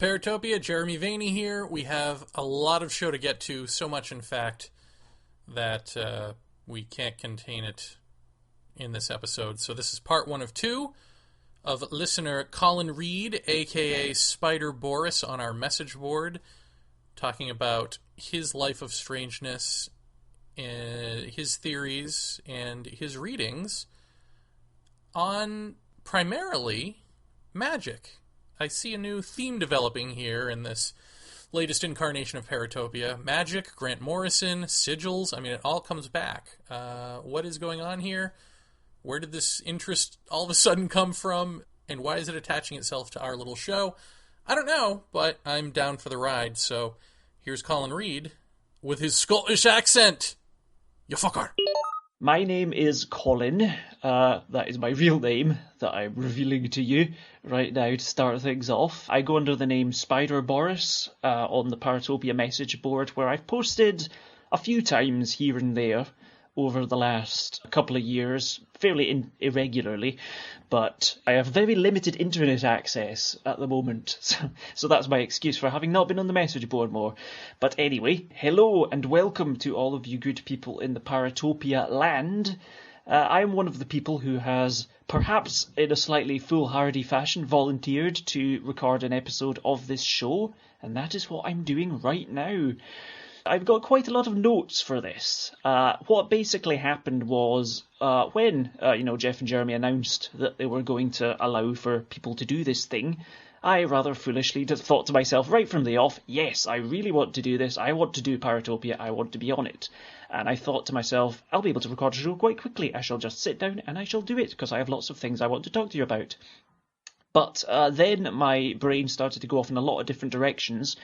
Paratopia, Jeremy Vaeni here. We have a lot of show to get to, so much in fact that we can't contain it in this episode. So this is part 1 of 2 of listener Colin Reid, aka Spider Boris, on our message board, talking about his life of strangeness, his theories, and his readings on primarily Magick. I see a new theme developing here in this latest incarnation of Paratopia. Magick, Grant Morrison, Sigils, I mean, it all comes back. What is going on here? Where did this interest all of a sudden come from? And why is it attaching itself to our little show? I don't know, but I'm down for the ride. So here's Colin Reid with his Scottish accent. You fucker. My name is Colin. That is my real name that I'm revealing to you right now to start things off. I go under the name Spider Boris on the Paratopia message board, where I've posted a few times here and there over the last couple of years, fairly irregularly, but I have very limited internet access at the moment, so that's my excuse for having not been on the message board more. But anyway, hello and welcome to all of you good people in the Paratopia land. I'm one of the people who has, perhaps in a slightly foolhardy fashion, volunteered to record an episode of this show, and that is what I'm doing right now. I've got quite a lot of notes for this. What basically happened was when Jeff and Jeremy announced that they were going to allow for people to do this thing, I rather foolishly thought to myself right from the off, yes, I really want to do this, I want to do Paratopia, I want to be on it. And I thought to myself, I'll be able to record a show quite quickly, I shall just sit down and I shall do it, because I have lots of things I want to talk to you about. But then my brain started to go off in a lot of different directions,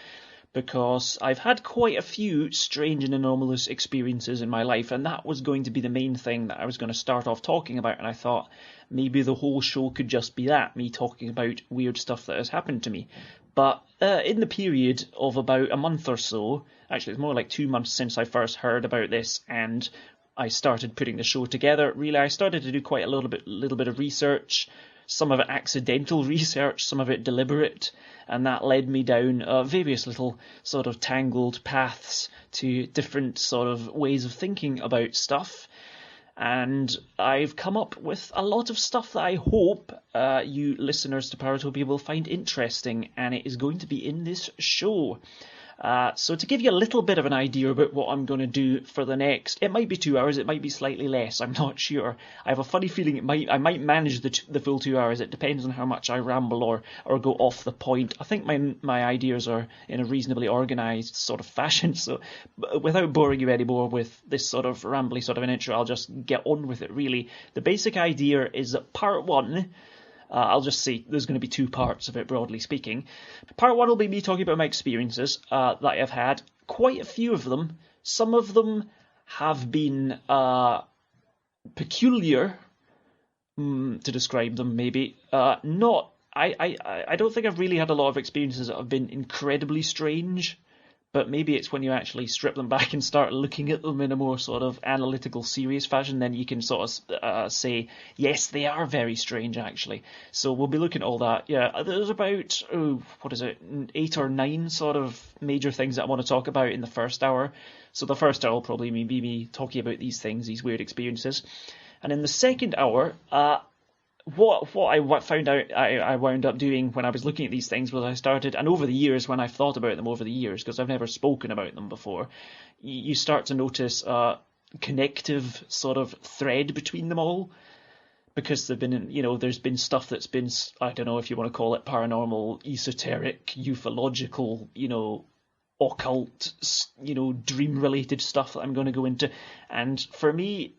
because I've had quite a few strange and anomalous experiences in my life, and that was going to be the main thing that I was going to start off talking about, and I thought maybe the whole show could just be that, me talking about weird stuff that has happened to me. But in the period of about a month or so, actually it's more like 2 months since I first heard about this and I started putting the show together, really I started to do quite a little bit of research, some of it accidental research, some of it deliberate, and that led me down various little sort of tangled paths to different sort of ways of thinking about stuff. And I've come up with a lot of stuff that I hope you listeners to Paratopia will find interesting, and it is going to be in this show. So to give you a little bit of an idea about what I'm going to do for the next, it might be 2 hours, it might be slightly less, I'm not sure. I have a funny feeling I might manage the full 2 hours. It depends on how much I ramble or go off the point. I think my ideas are in a reasonably organised sort of fashion, so without boring you anymore with this sort of rambly sort of an intro, I'll just get on with it really. The basic idea is that part 1, I'll just say there's going to be 2 parts of it, broadly speaking. Part 1 will be me talking about my experiences that I've had. Quite a few of them. Some of them have been peculiar, to describe them maybe. I don't think I've really had a lot of experiences that have been incredibly strange. But maybe it's when you actually strip them back and start looking at them in a more sort of analytical, serious fashion, then you can sort of say, yes, they are very strange, actually. So we'll be looking at all that. Yeah, there's about, 8 or 9 sort of major things that I want to talk about in the first hour. So the first hour will probably be me talking about these things, these weird experiences. And in the second hour, what I found out I wound up doing when I was looking at these things was I started, and over the years when I've thought about them over the years, because I've never spoken about them before, you start to notice a connective sort of thread between them all, because there's been stuff that's been, I don't know if you want to call it paranormal, esoteric, ufological, occult, dream-related stuff that I'm going to go into, and for me,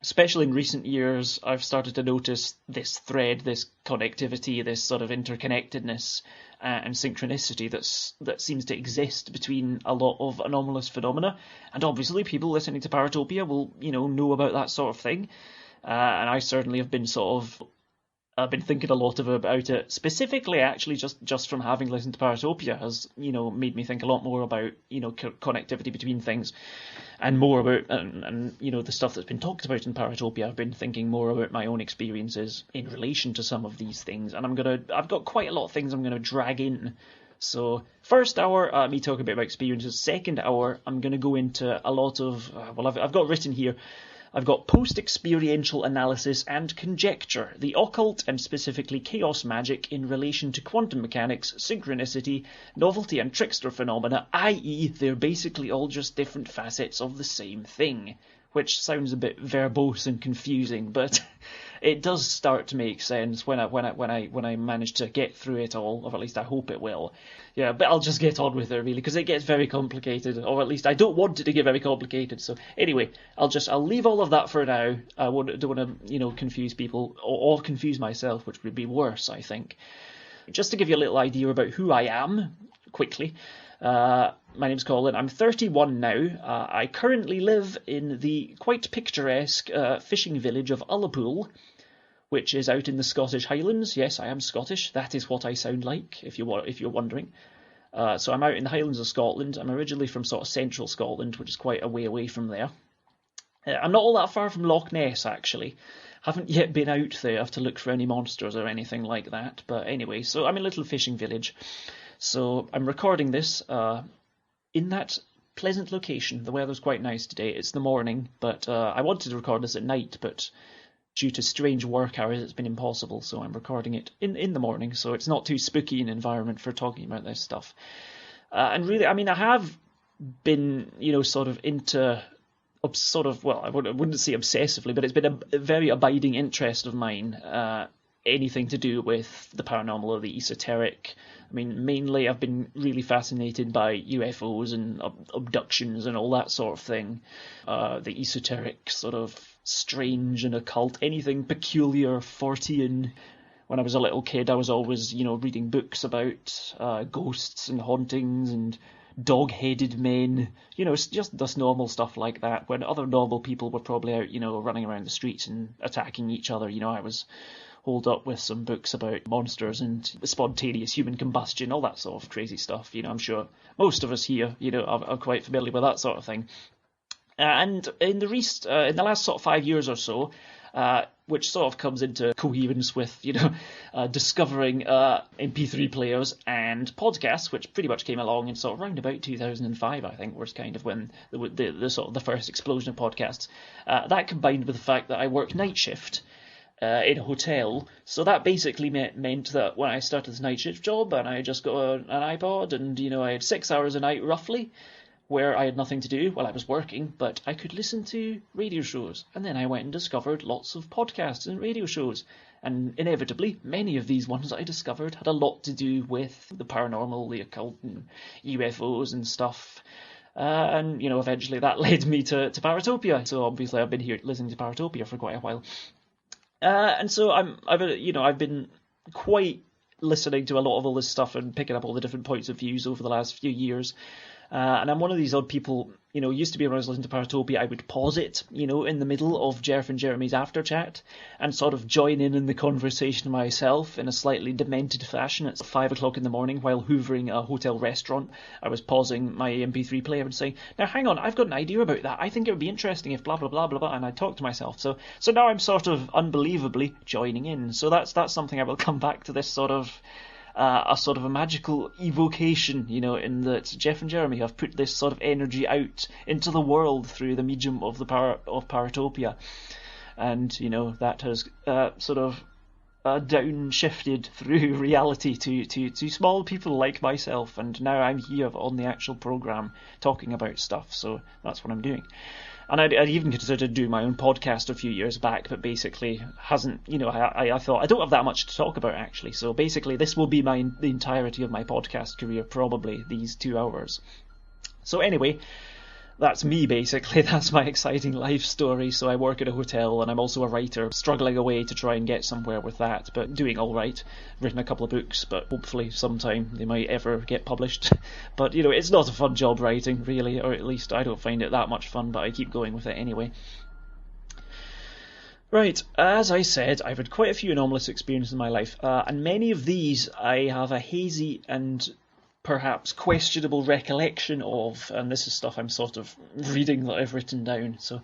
especially in recent years, I've started to notice this thread, this connectivity, this sort of interconnectedness and synchronicity that seems to exist between a lot of anomalous phenomena. And obviously people listening to Paratopia will, know about that sort of thing. And I certainly have been sort of I've been thinking a lot about it, specifically actually just from having listened to Paratopia has, made me think a lot more about, connectivity between things, and more about, and the stuff that's been talked about in Paratopia. I've been thinking more about my own experiences in relation to some of these things, and I've got quite a lot of things I'm going to drag in. So, first hour, me talking about my experiences. Second hour, I'm going to go into a lot of, I've got written here, I've got post-experiential analysis and conjecture, the occult and specifically chaos magic in relation to quantum mechanics, synchronicity, novelty and trickster phenomena, i.e. they're basically all just different facets of the same thing. Which sounds a bit verbose and confusing, but it does start to make sense when I manage to get through it all, or at least I hope it will. Yeah, but I'll just get on with it really, because it gets very complicated, or at least I don't want it to get very complicated. So anyway, I'll leave all of that for now. I don't want to confuse people or confuse myself, which would be worse, I think. Just to give you a little idea about who I am, quickly. My name's Colin. I'm 31 now. I currently live in the quite picturesque fishing village of Ullapool, which is out in the Scottish Highlands. Yes, I am Scottish. That is what I sound like, if you're wondering. So I'm out in the Highlands of Scotland. I'm originally from sort of central Scotland, which is quite a way away from there. I'm not all that far from Loch Ness, actually. Haven't yet been out there to look for any monsters or anything like that. But anyway, so I'm in a little fishing village. So I'm recording this in that pleasant location. The weather's quite nice today. It's the morning, but I wanted to record this at night, but due to strange work hours, it's been impossible. So I'm recording it in the morning, so it's not too spooky an environment for talking about this stuff. And really, I mean, I have been, sort of into... well, I wouldn't say obsessively, but it's been a very abiding interest of mine, anything to do with the paranormal or the esoteric. I mean, mainly I've been really fascinated by UFOs and abductions and all that sort of thing. The esoteric, sort of strange and occult, anything peculiar, Fortean. When I was a little kid, I was always, reading books about ghosts and hauntings and dog-headed men, it's just normal stuff like that, when other normal people were probably out, running around the streets and attacking each other. I was holed up with some books about monsters and spontaneous human combustion, all that sort of crazy stuff. I'm sure most of us here, are quite familiar with that sort of thing. And in the last sort of 5 years or so, which sort of comes into coherence with, discovering MP3 players and podcasts, which pretty much came along in sort of round about 2005, I think, was kind of when the sort of the first explosion of podcasts. That combined with the fact that I work night shift in a hotel, so that basically meant that when I started this night shift job, and I just got an iPod, and, I had 6 hours a night, roughly, where I had nothing to do while I was working, but I could listen to radio shows. And then I went and discovered lots of podcasts and radio shows. And inevitably, many of these ones I discovered had a lot to do with the paranormal, the occult, and UFOs and stuff. And, eventually that led me to Paratopia. So obviously I've been here listening to Paratopia for quite a while. And so I've been quite listening to a lot of all this stuff and picking up all the different points of views over the last few years. And I'm one of these odd people, used to be when I was listening to Paratopia, I would pause it, in the middle of Jeff and Jeremy's after chat and sort of join in the conversation myself in a slightly demented fashion. It's 5 o'clock in the morning while hoovering a hotel restaurant. I was pausing my MP3 player and saying, now hang on, I've got an idea about that. I think it would be interesting if blah, blah, blah, blah, blah. And I talk to myself. So now I'm sort of unbelievably joining in. So that's something I will come back to, this sort of... a sort of a magical evocation, in that Jeff and Jeremy have put this sort of energy out into the world through the medium of of Paratopia, and that has sort of downshifted through reality to small people like myself, and now I'm here on the actual program talking about stuff. So that's what I'm doing. And I'd even considered doing my own podcast a few years back, but basically hasn't, I thought, I don't have that much to talk about, actually. So basically, this will be the entirety of my podcast career, probably, these 2 hours. So anyway, that's me, basically. That's my exciting life story. So I work at a hotel, and I'm also a writer, struggling away to try and get somewhere with that, but doing all right. Written a couple of books, but hopefully sometime they might ever get published. But, it's not a fun job writing, really, or at least I don't find it that much fun, but I keep going with it anyway. Right, as I said, I've had quite a few anomalous experiences in my life, and many of these I have a hazy and perhaps questionable recollection of, and this is stuff I'm sort of reading that I've written down. So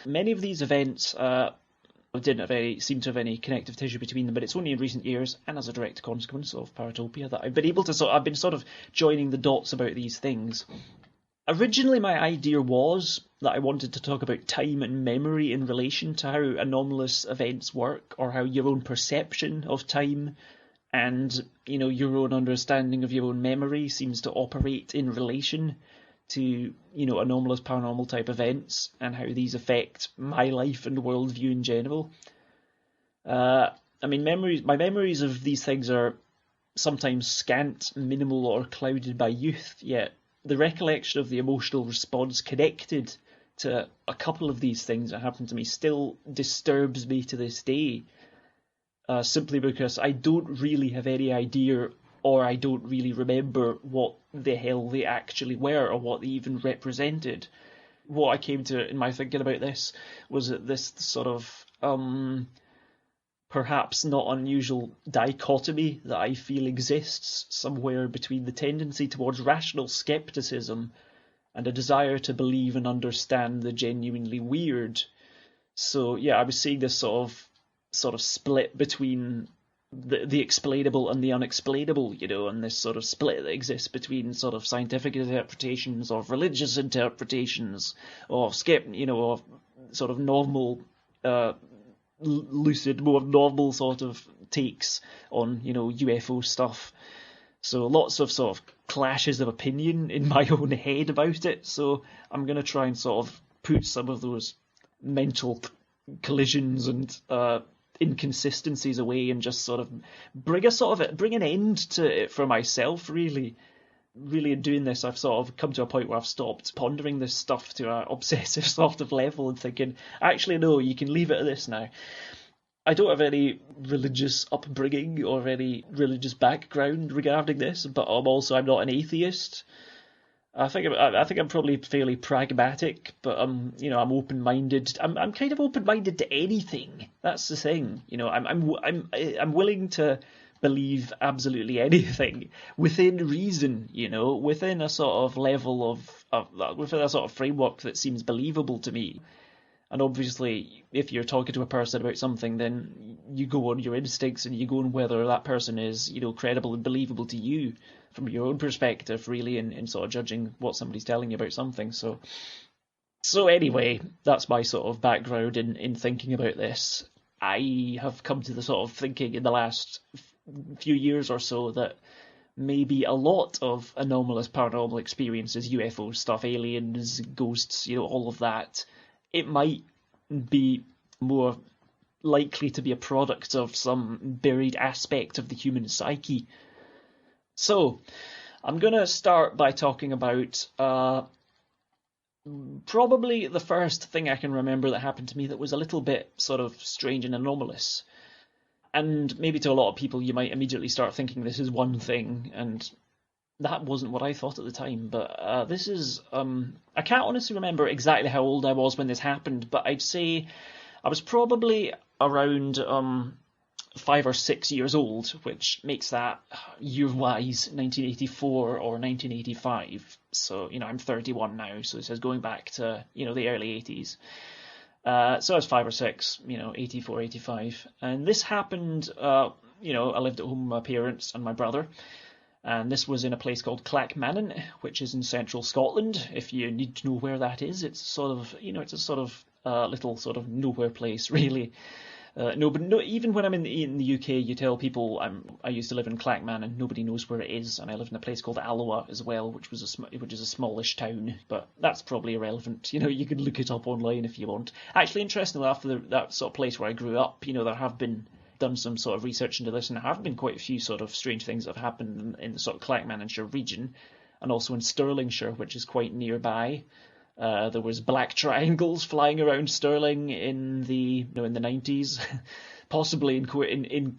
many of these events didn't seem to have any connective tissue between them, but it's only in recent years, and as a direct consequence of Paratopia, that I've been able to I've been sort of joining the dots about these things. Originally, my idea was that I wanted to talk about time and memory in relation to how anomalous events work, or how your own perception of time and, your own understanding of your own memory seems to operate in relation to, anomalous paranormal type events, and how these affect my life and worldview in general. My memories of these things are sometimes scant, minimal, or clouded by youth, yet the recollection of the emotional response connected to a couple of these things that happened to me still disturbs me to this day, simply because I don't really have any idea, or I don't really remember what the hell they actually were, or what they even represented. What I came to in my thinking about this was that this sort of perhaps not unusual dichotomy that I feel exists somewhere between the tendency towards rational skepticism and a desire to believe and understand the genuinely weird. So yeah, I was seeing this sort of split between the explainable and the unexplainable, and this sort of split that exists between sort of scientific interpretations of religious interpretations of of sort of normal lucid, more normal sort of takes on, UFO stuff. So lots of sort of clashes of opinion in my own head about it. So I'm going to try and sort of put some of those mental collisions and inconsistencies away, and just sort of bring an end to it for myself, really. Really, in doing this, I've sort of come to a point where I've stopped pondering this stuff to an obsessive sort of level and thinking, actually, no, you can leave it at this now. I don't have any religious upbringing or any religious background regarding this, but I'm not an atheist. I think I'm probably fairly pragmatic, but I'm open-minded. I'm kind of open-minded to anything. That's the thing. I'm willing to believe absolutely anything within reason, within a sort of level of within a sort of framework that seems believable to me. And obviously, if you're talking to a person about something, then you go on your instincts and you go on whether that person is, credible and believable to you from your own perspective, really, in sort of judging what somebody's telling you about something. So anyway, that's my sort of background in thinking about this. I have come to the sort of thinking in the last few years or so that maybe a lot of anomalous paranormal experiences, UFO stuff, aliens, ghosts, all of that, it might be more likely to be a product of some buried aspect of the human psyche. So, I'm going to start by talking about probably the first thing I can remember that happened to me that was a little bit sort of strange and anomalous. And maybe to a lot of people you might immediately start thinking this is one thing, and that wasn't what I thought at the time. But this is... I can't honestly remember exactly how old I was when this happened, but I'd say I was probably around 5 or 6 years old, which makes that year-wise 1984 or 1985. So, I'm 31 now, so this is going back to, the early 80s. So I was 5 or 6, 84, 85. And this happened, I lived at home with my parents and my brother. And this was in a place called Clackmannan, which is in central Scotland. If you need to know where that is, it's sort of, it's a sort of little sort of nowhere place, really. Even when I'm in the UK, you tell people I used to live in Clackmannan, and nobody knows where it is. And I live in a place called Alloa as well, which is a smallish town, but that's probably irrelevant. You can look it up online if you want. Actually, interestingly, after that sort of place where I grew up, there have been done some sort of research into this, and there have been quite a few sort of strange things that have happened in the sort of Clackmannanshire region, and also in Stirlingshire, which is quite nearby. There was black triangles flying around Stirling in the 90s. possibly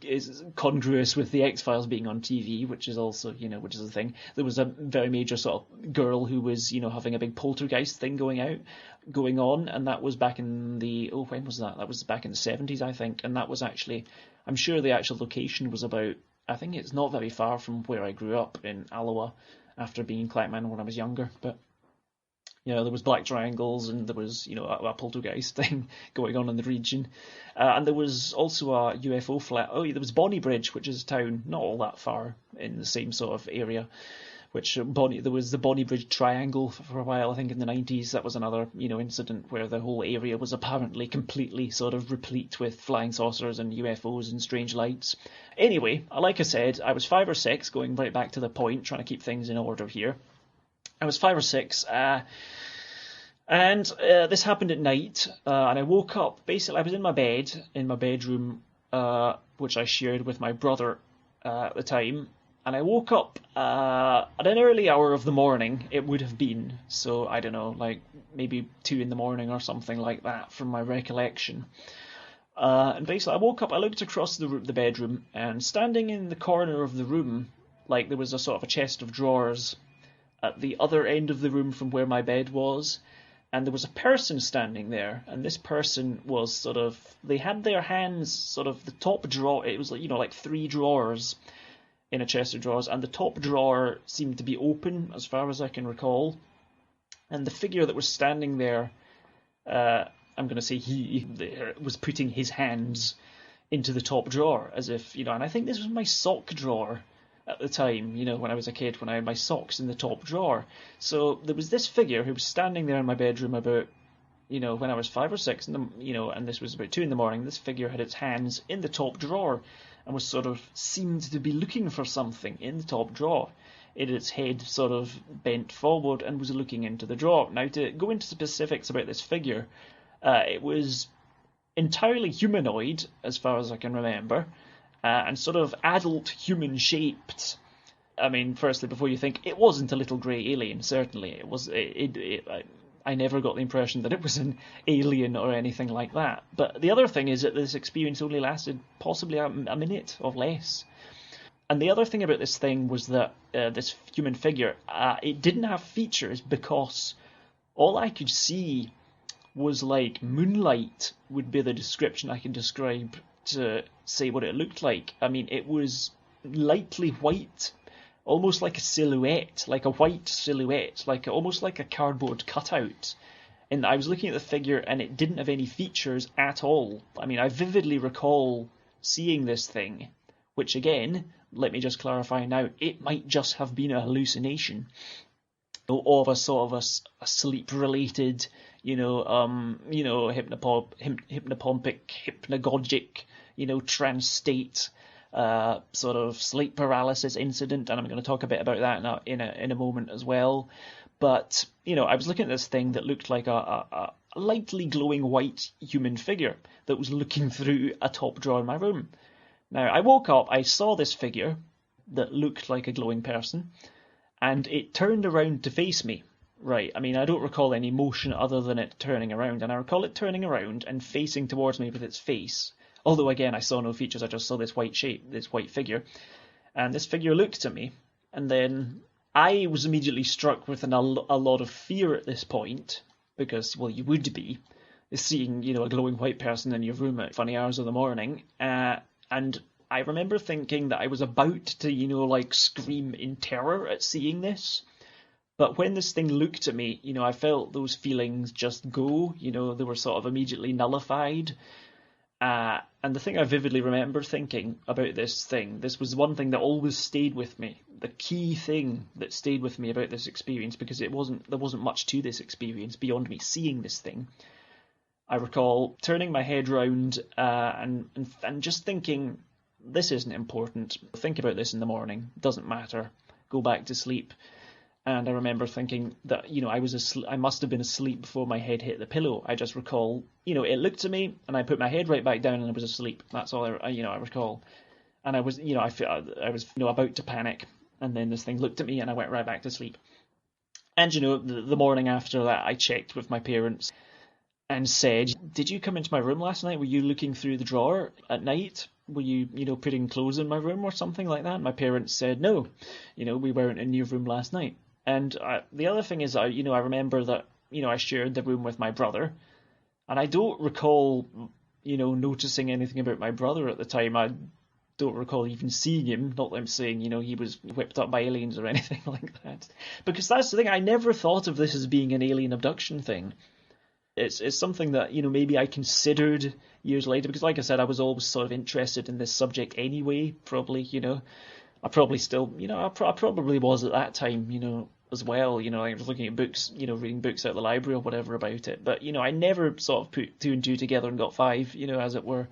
is congruous with the X-Files being on TV, which is also, which is a thing. There was a very major sort of girl who was, having a big poltergeist thing going on, and that was back in when was that? That was back in the 70s, I think, and that was actually, I'm sure the actual location was about, I think it's not very far from where I grew up in Alloa after being in Clackmann when I was younger, but there was black triangles and there was, a poltergeist thing going on in the region. And there was also a UFO flat. Oh, there was Bonnybridge, which is a town not all that far in the same sort of area. There was the Bonnybridge Triangle for a while, I think in the 90s. That was another, incident where the whole area was apparently completely sort of replete with flying saucers and UFOs and strange lights. Anyway, like I said, I was 5 or 6, going right back to the point, trying to keep things in order here. I was 5 or 6, and this happened at night, and I woke up. Basically, I was in my bedroom, which I shared with my brother at the time, and I woke up at an early hour of the morning, it would have been, so I don't know, like maybe 2 in the morning or something like that from my recollection. And basically, I woke up, I looked across the bedroom, and standing in the corner of the room, like there was a sort of a chest of drawers at the other end of the room from where my bed was, and there was a person standing there, and this person was they had their hands the top drawer, it was like 3 drawers in a chest of drawers, and the top drawer seemed to be open as far as I can recall, and the figure that was standing there, I'm going to say he was putting his hands into the top drawer, as if, and I think this was my sock drawer at the time, when I was a kid, when I had my socks in the top drawer. So there was this figure who was standing there in my bedroom about, when I was 5 or 6, and this was about 2 in the morning. This figure had its hands in the top drawer and was seemed to be looking for something in the top drawer. It had its head bent forward and was looking into the drawer. Now, to go into specifics about this figure, it was entirely humanoid, as far as I can remember, and adult human shaped. I mean, firstly, before you think, it wasn't a little grey alien, certainly. It was. I never got the impression that it was an alien or anything like that. But the other thing is that this experience only lasted possibly a minute or less. And the other thing about this thing was that this human figure, it didn't have features because all I could see was like moonlight would be the description I can describe to say what it looked like. I mean, it was lightly white, almost like a silhouette, like a white silhouette, almost like a cardboard cutout. And I was looking at the figure and it didn't have any features at all. I mean, I vividly recall seeing this thing, which again, let me just clarify now, it might just have been a hallucination of a a sleep-related, hypnagogic, trance state, sleep paralysis incident, and I'm going to talk a bit about that in a moment as well. But I was looking at this thing that looked like a lightly glowing white human figure that was looking through a top drawer in my room. Now I woke up, I saw this figure that looked like a glowing person, and it turned around to face me. Right, I mean, I don't recall any motion other than it turning around, and I recall it turning around and facing towards me with its face. Although, again, I saw no features, I just saw this white shape, this white figure. And this figure looked at me, and then I was immediately struck with a lot of fear at this point, because, well, you would be, seeing, a glowing white person in your room at funny hours of the morning. And I remember thinking that I was about to, scream in terror at seeing this. But when this thing looked at me, I felt those feelings just go, they were immediately nullified. And the thing I vividly remember thinking about this thing, this was one thing that always stayed with me, the key thing that stayed with me about this experience, because there wasn't much to this experience beyond me seeing this thing. I recall turning my head round and just thinking, this isn't important, think about this in the morning, doesn't matter, go back to sleep. And I remember thinking that, I must have been asleep before my head hit the pillow. I just recall, it looked at me and I put my head right back down and I was asleep. That's all I recall. And I was, I was about to panic. And then this thing looked at me and I went right back to sleep. And, the morning after that, I checked with my parents. and said, "Did you come into my room last night? Were you looking through the drawer at night? Were you, putting clothes in my room or something like that?" And my parents said, "No, we weren't in your room last night." And the other thing is, I remember that, I shared the room with my brother, and I don't recall, noticing anything about my brother at the time. I don't recall even seeing him. Not that I'm saying, he was whipped up by aliens or anything like that. Because that's the thing, I never thought of this as being an alien abduction thing. It's something that, maybe I considered years later, because like I said, I was always sort of interested in this subject anyway, probably, I probably still, I probably was at that time, as well, I was looking at books, reading books out of the library or whatever about it, but, I never sort of put two and two together and got five, as it were.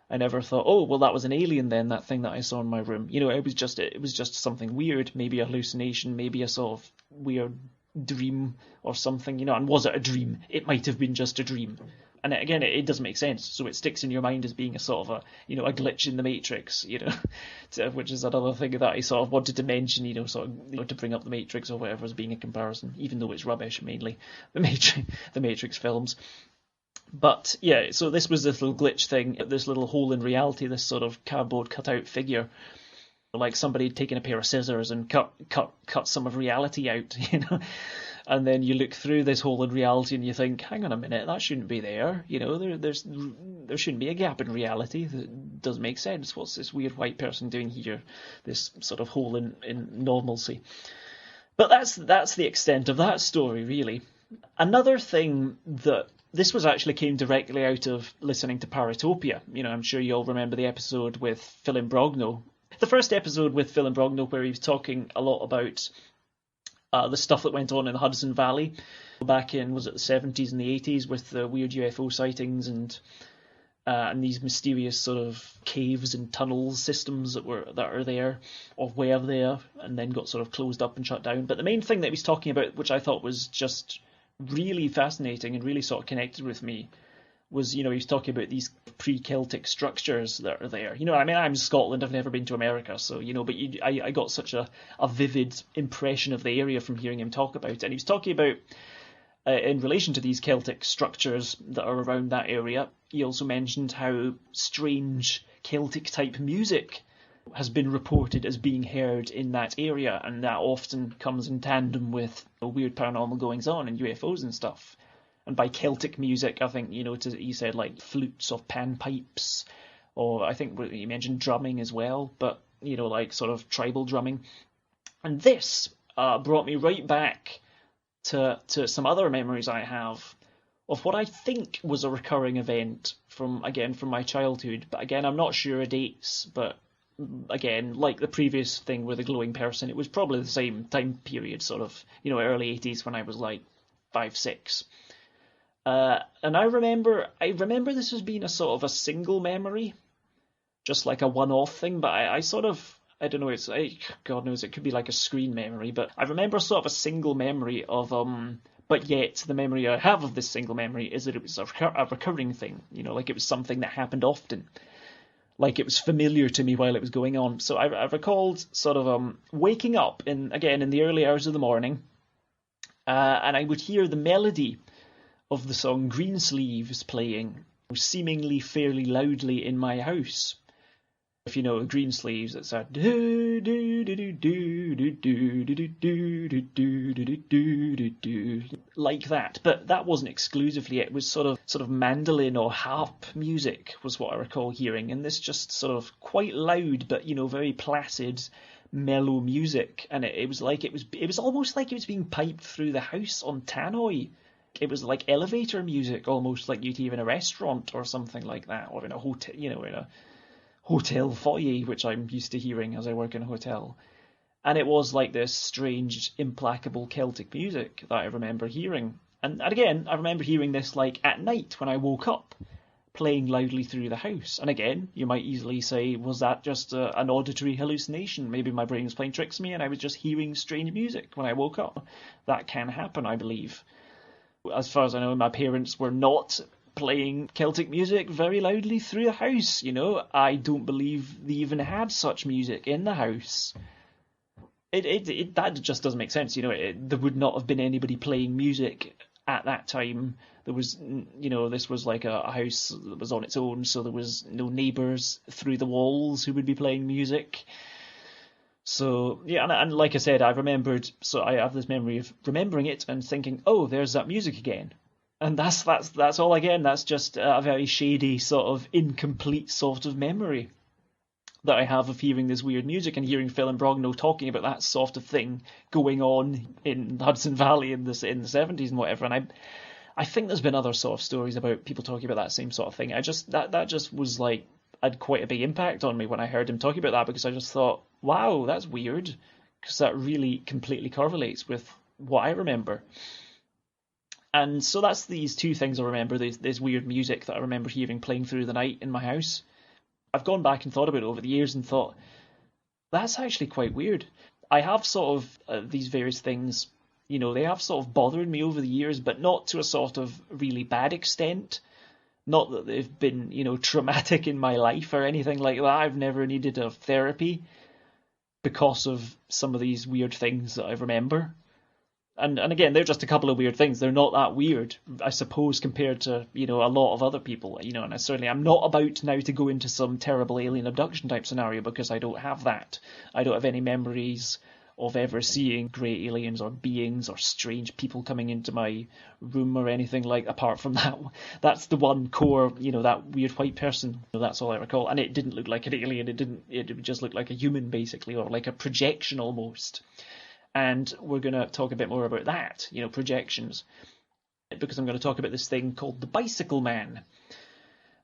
I never thought, oh, well, that was an alien then, that thing that I saw in my room. It was just something weird, maybe a hallucination, maybe a sort of weird dream or something, and was it a dream? It might have been just a dream. And again, it doesn't make sense, so it sticks in your mind as being a sort of a glitch in the Matrix, which is another thing that I sort of wanted to mention, to bring up the Matrix or whatever as being a comparison, even though it's rubbish mainly, the Matrix films. But yeah, so this was this little glitch thing, this little hole in reality, this sort of cardboard cutout figure, like somebody had taken a pair of scissors and cut some of reality out, And then you look through this hole in reality and you think, hang on a minute, that shouldn't be there. There shouldn't be a gap in reality. That doesn't make sense. What's this weird white person doing here? This sort of hole in normalcy. But that's the extent of that story, really. Another thing that this came directly out of listening to Paratopia. I'm sure you all remember the episode with Phil Imbrogno. The first episode with Phil Imbrogno, where he was talking a lot about the stuff that went on in the Hudson Valley back in, was it the 70s and the 80s, with the weird UFO sightings and these mysterious sort of caves and tunnel systems that are there, or were there, and then got sort of closed up and shut down. But the main thing that he was talking about, which I thought was just really fascinating and really sort of connected with me, was, he was talking about these pre-Celtic structures that are there. I'm Scotland, I've never been to America, so, but I got such a vivid impression of the area from hearing him talk about it. And he was talking about, in relation to these Celtic structures that are around that area, he also mentioned how strange Celtic-type music has been reported as being heard in that area, and that often comes in tandem with weird paranormal goings-on and UFOs and stuff. And by Celtic music, I think, he said like flutes or panpipes, or I think he mentioned drumming as well, but, like sort of tribal drumming. And this brought me right back to some other memories I have of what I think was a recurring event from my childhood. But again, I'm not sure of dates, but again, like the previous thing with the glowing person, it was probably the same time period, sort of, early 80s when I was like 5, 6. And I remember this as being a sort of a single memory, just like a one-off thing, but I sort of, I don't know, God knows, it could be like a screen memory, but I remember sort of a single memory of, but yet the memory I have of this single memory is that it was a recurring thing, like it was something that happened often, like it was familiar to me while it was going on. So I recalled sort of waking up in the early hours of the morning, and I would hear the melody of the song Greensleeves playing, seemingly fairly loudly in my house. If you know Greensleeves, it's a do do do do do do do do do do do do do, like that. But that wasn't exclusively it. It was sort of mandolin or harp music was what I recall hearing, and this just sort of quite loud but very placid, mellow music. And it was almost like it was being piped through the house on tannoy. It was like elevator music, almost like you'd hear in a restaurant or something like that, or in a hotel, in a hotel foyer, which I'm used to hearing as I work in a hotel. And it was like this strange, implacable Celtic music that I remember hearing. And again, I remember hearing this like at night when I woke up, playing loudly through the house. And again, you might easily say, was that just an auditory hallucination? Maybe my brain was playing tricks on me and I was just hearing strange music when I woke up. That can happen, I believe. As far as I know, my parents were not playing Celtic music very loudly through the house, I don't believe they even had such music in the house. That just doesn't make sense, there would not have been anybody playing music at that time, there was, this was like a house that was on its own, so there was no neighbours through the walls who would be playing music. So, yeah, and like I said, I have this memory of remembering it and thinking, oh, there's that music again. And that's all again, that's just a very shady sort of incomplete sort of memory that I have of hearing this weird music and hearing Phil and Brogno talking about that sort of thing going on in Hudson Valley in the 70s and whatever. And I think there's been other sort of stories about people talking about that same sort of thing. That just was like, had quite a big impact on me when I heard him talking about that, because I just thought, wow, that's weird, because that really completely correlates with what I remember. And so that's these two things I remember, this weird music that I remember hearing playing through the night in my house. I've gone back and thought about it over the years and thought, that's actually quite weird. I have sort of these various things, they have sort of bothered me over the years, but not to a sort of really bad extent. Not that they've been, traumatic in my life or anything like that. I've never needed a therapy because of some of these weird things that I remember. And again, they're just a couple of weird things. They're not that weird, I suppose, compared to, a lot of other people. And I'm not about now to go into some terrible alien abduction type scenario, because I don't have that. I don't have any memories of ever seeing grey aliens or beings or strange people coming into my room or anything like, apart from that. That's the one core, that weird white person. That's all I recall. And it didn't look like an alien. It just looked like a human, basically, or like a projection almost. And we're going to talk a bit more about that, projections, because I'm going to talk about this thing called the Bicycle Man.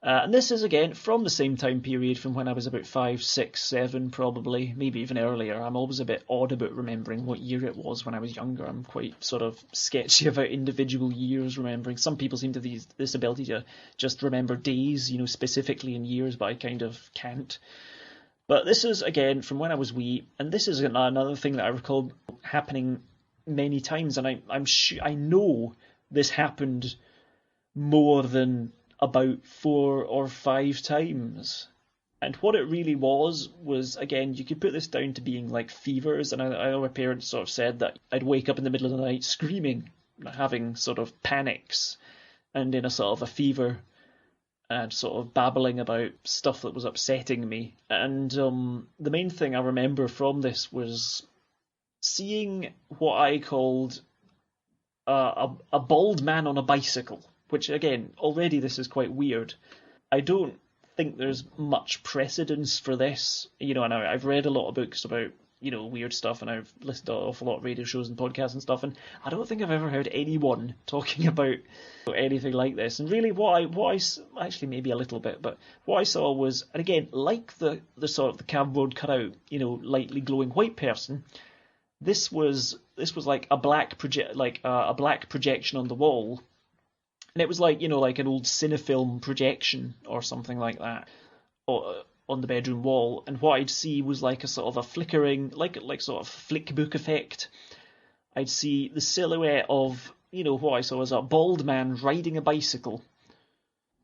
And this is, again, from the same time period, from when I was about 5, 6, 7, probably, maybe even earlier. I'm always a bit odd about remembering what year it was when I was younger. I'm quite sort of sketchy about individual years remembering. Some people seem to have this ability to just remember days, specifically in years, but I kind of can't. But this is, again, from when I was wee, and this is another thing that I recall happening many times, and I know this happened more than about 4 or 5 times. And what it really was, again, you could put this down to being like fevers, and I know my parents sort of said that I'd wake up in the middle of the night screaming, having sort of panics, and in a sort of a fever, and sort of babbling about stuff that was upsetting me. And the main thing I remember from this was seeing what I called a bald man on a bicycle, which, again, already this is quite weird. I don't think there's much precedence for this, and I've read a lot of books about, weird stuff, and I've listened to an awful lot of radio shows and podcasts and stuff, and I don't think I've ever heard anyone talking about anything like this. And really what I actually maybe a little bit, but what I saw was, and again, like the sort of the cardboard cutout, lightly glowing white person, this was like a black projection on the wall. And it was like, like an old cinefilm projection or something like that on the bedroom wall. And what I'd see was like a sort of a flickering, like sort of flick book effect. I'd see the silhouette of, what I saw was a bald man riding a bicycle.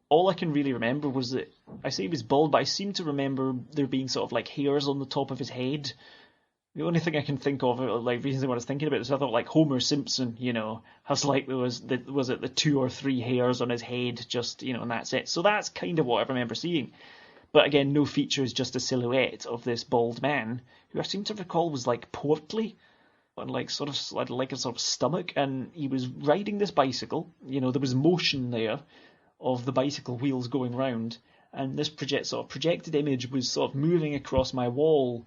All I can really remember was that, I say he was bald, but I seem to remember there being sort of like hairs on the top of his head. The only thing I can think of, like, recently when I was thinking about this, I thought, like, Homer Simpson, has, like, was it the 2 or 3 hairs on his head, just, and that's it. So that's kind of what I remember seeing. But again, no features, just a silhouette of this bald man, who I seem to recall was, like, portly, and, like, sort of, like a sort of stomach, and he was riding this bicycle. There was motion there of the bicycle wheels going round, and this projected image was sort of moving across my wall.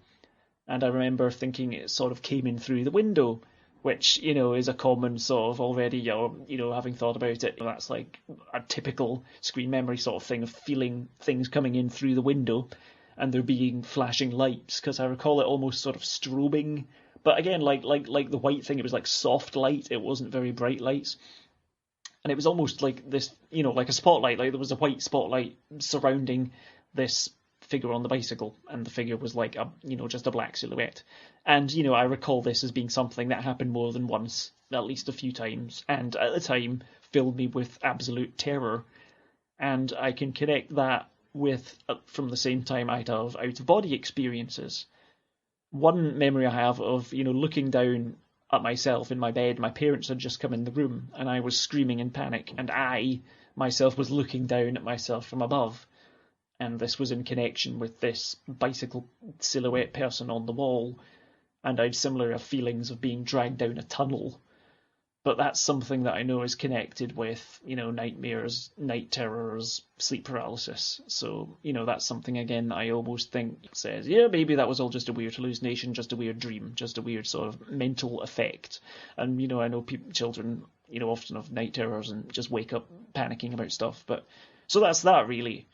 And I remember thinking it sort of came in through the window, which, is a common sort of already, having thought about it, that's like a typical screen memory sort of thing of feeling things coming in through the window and there being flashing lights, because I recall it almost sort of strobing. But again, like the white thing, it was like soft light, it wasn't very bright lights. And it was almost like this, like a spotlight, like there was a white spotlight surrounding this figure on the bicycle, and the figure was like just a black silhouette. And I recall this as being something that happened more than once, at least a few times, and at the time filled me with absolute terror. And I can connect that with from the same time I'd have out of body experiences. One memory I have of looking down at myself in my bed. My parents had just come in the room, and I was screaming in panic, and I, myself, was looking down at myself from above. And this was in connection with this bicycle silhouette person on the wall, and I'd similar feelings of being dragged down a tunnel. But that's something that I know is connected with, nightmares, night terrors, sleep paralysis. So, that's something, again, that I almost think says, yeah, maybe that was all just a weird hallucination, just a weird dream, just a weird sort of mental effect. And, I know children, often have night terrors and just wake up panicking about stuff. But so that's that, really.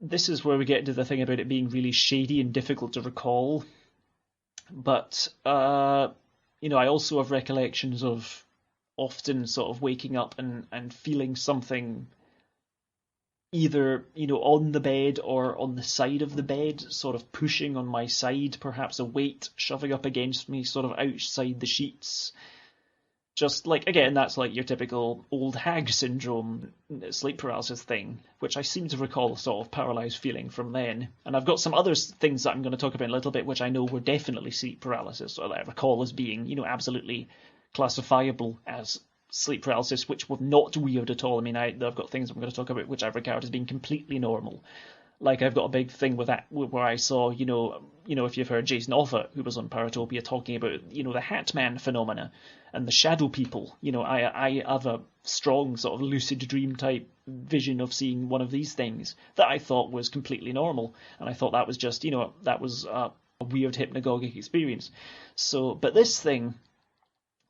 This is where we get to the thing about it being really shady and difficult to recall. But, I also have recollections of often sort of waking up and feeling something either, on the bed or on the side of the bed, sort of pushing on my side, perhaps a weight shoving up against me, sort of outside the sheets. Just like, again, that's like your typical old hag syndrome, sleep paralysis thing, which I seem to recall a sort of paralysed feeling from then. And I've got some other things that I'm going to talk about in a little bit, which I know were definitely sleep paralysis, or that I recall as being, absolutely classifiable as sleep paralysis, which were not weird at all. I mean, I've got things I'm going to talk about which I regard as being completely normal. Like, I've got a big thing with that, where I saw, if you've heard Jason Offutt, who was on Paratopia, talking about, the Hat Man phenomena and the shadow people. I have a strong sort of lucid dream type vision of seeing one of these things that I thought was completely normal. And I thought that was just, that was a weird hypnagogic experience. So, but this thing,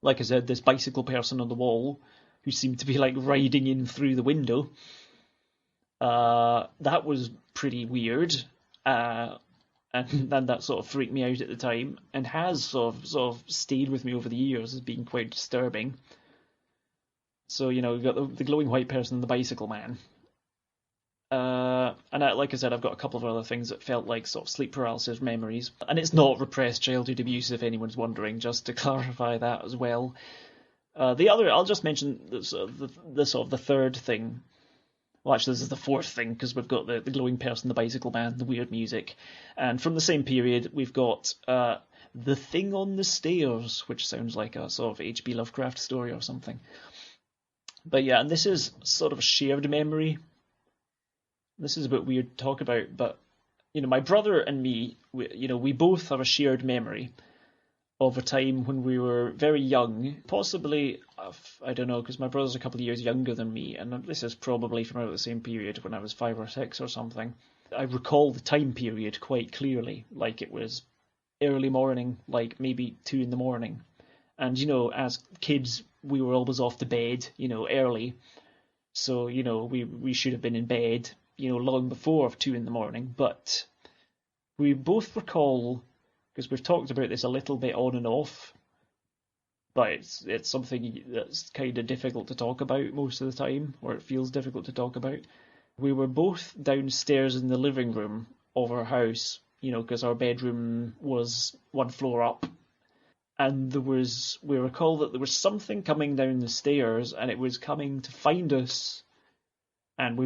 like I said, this bicycle person on the wall, who seemed to be like riding in through the window, that was pretty weird, and that sort of freaked me out at the time, and has sort of stayed with me over the years as being quite disturbing. So, we've got the glowing white person and the bicycle man. Like I said, I've got a couple of other things that felt like sort of sleep paralysis memories. And it's not repressed childhood abuse, if anyone's wondering, just to clarify that as well. I'll just mention the third thing. Well, actually, this is the fourth thing, because we've got the glowing person, the bicycle man, the weird music. And from the same period, we've got the thing on the stairs, which sounds like a sort of H.P. Lovecraft story or something. But yeah, and this is sort of a shared memory. This is a bit weird to talk about, but, my brother and me, we both have a shared memory of a time when we were very young, possibly, I don't know, because my brother's a couple of years younger than me, and this is probably from about the same period when I was 5 or 6 or something. I recall the time period quite clearly, like it was early morning, like maybe 2 in the morning. And, as kids, we were always off to bed, early. So, we should have been in bed, long before 2 in the morning. But we both recall, because we've talked about this a little bit on and off, but it's something that's kind of difficult to talk about most of the time, or it feels difficult to talk about. We were both downstairs in the living room of our house, because our bedroom was 1 floor up, and we recall that there was something coming down the stairs, and it was coming to find us. And we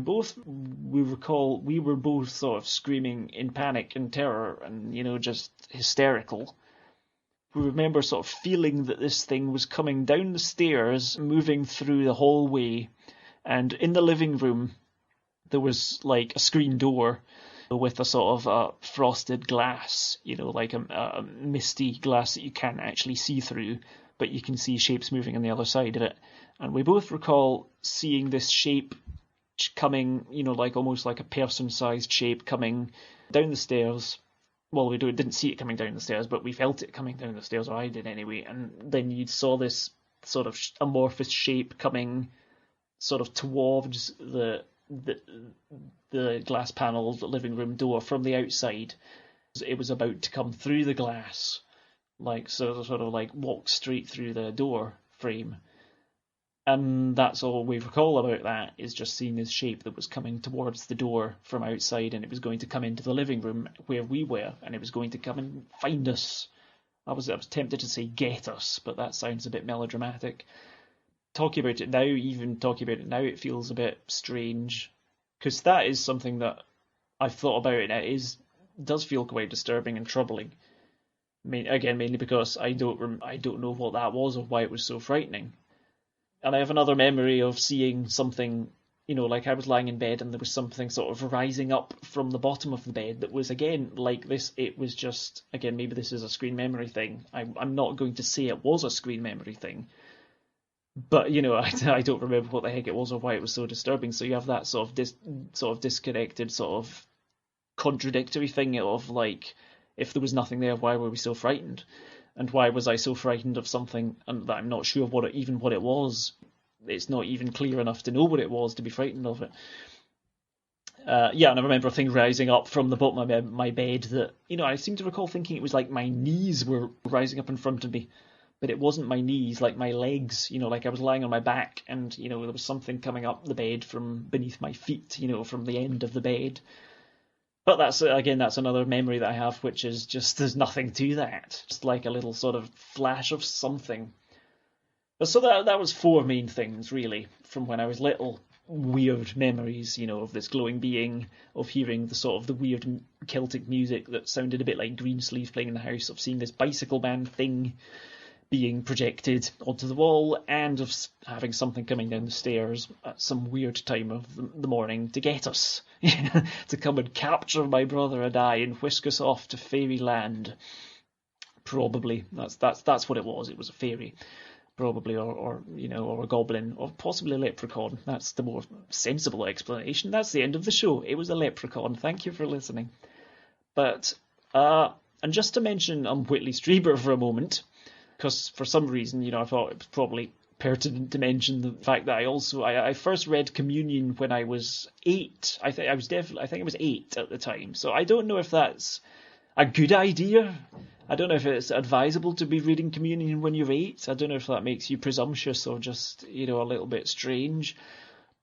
recall we were both sort of screaming in panic and terror and, just hysterical. We remember sort of feeling that this thing was coming down the stairs, moving through the hallway. And in the living room, there was like a screen door with a sort of frosted glass, like a misty glass that you can't actually see through, but you can see shapes moving on the other side of it. And we both recall seeing this shape coming, like almost like a person-sized shape coming down the stairs. Well, we didn't see it coming down the stairs, but we felt it coming down the stairs, or I did anyway. And then you saw this sort of amorphous shape coming sort of towards the glass panelled living room door from the outside. It was about to come through the glass, like sort of like walk straight through the door frame. And that's all we recall about that, is just seeing this shape that was coming towards the door from outside, and it was going to come into the living room where we were, and it was going to come and find us. I was tempted to say get us, but that sounds a bit melodramatic. Talking about it now, it feels a bit strange, because that is something that I've thought about, and it does feel quite disturbing and troubling. Again, mainly because I don't know what that was or why it was so frightening. And I have another memory of seeing something, like I was lying in bed and there was something sort of rising up from the bottom of the bed that was, again, like this. It was just, again, maybe this is a screen memory thing. I'm not going to say it was a screen memory thing. But, I don't remember what the heck it was or why it was so disturbing. So you have that sort of disconnected, sort of contradictory thing of, like, if there was nothing there, why were we so frightened? And why was I so frightened of something and that I'm not sure what it was? It's not even clear enough to know what it was to be frightened of it. And I remember a thing rising up from the bottom of my bed that, I seem to recall thinking it was like my knees were rising up in front of me. But it wasn't my knees, like my legs, like I was lying on my back and, there was something coming up the bed from beneath my feet, from the end of the bed. But that's another memory that I have, which is just there's nothing to that. Just like a little sort of flash of something. So that was 4 main things, really, from when I was little. Weird memories, of this glowing being, of hearing the weird Celtic music that sounded a bit like Greensleeves playing in the house, of seeing this bicycle man thing being projected onto the wall, and of having something coming down the stairs at some weird time of the morning to get us, to come and capture my brother and I and whisk us off to fairyland. Probably that's what it was. It was a fairy, probably, or a goblin, or possibly a leprechaun. That's the more sensible explanation. That's the end of the show. It was a leprechaun. Thank you for listening. But and just to mention Whitley Strieber for a moment, because for some reason, I thought it was probably pertinent to mention the fact that I first read Communion when I was 8. I think I was 8 at the time. So I don't know if that's a good idea. I don't know if it's advisable to be reading Communion when you're 8. I don't know if that makes you presumptuous or just, a little bit strange.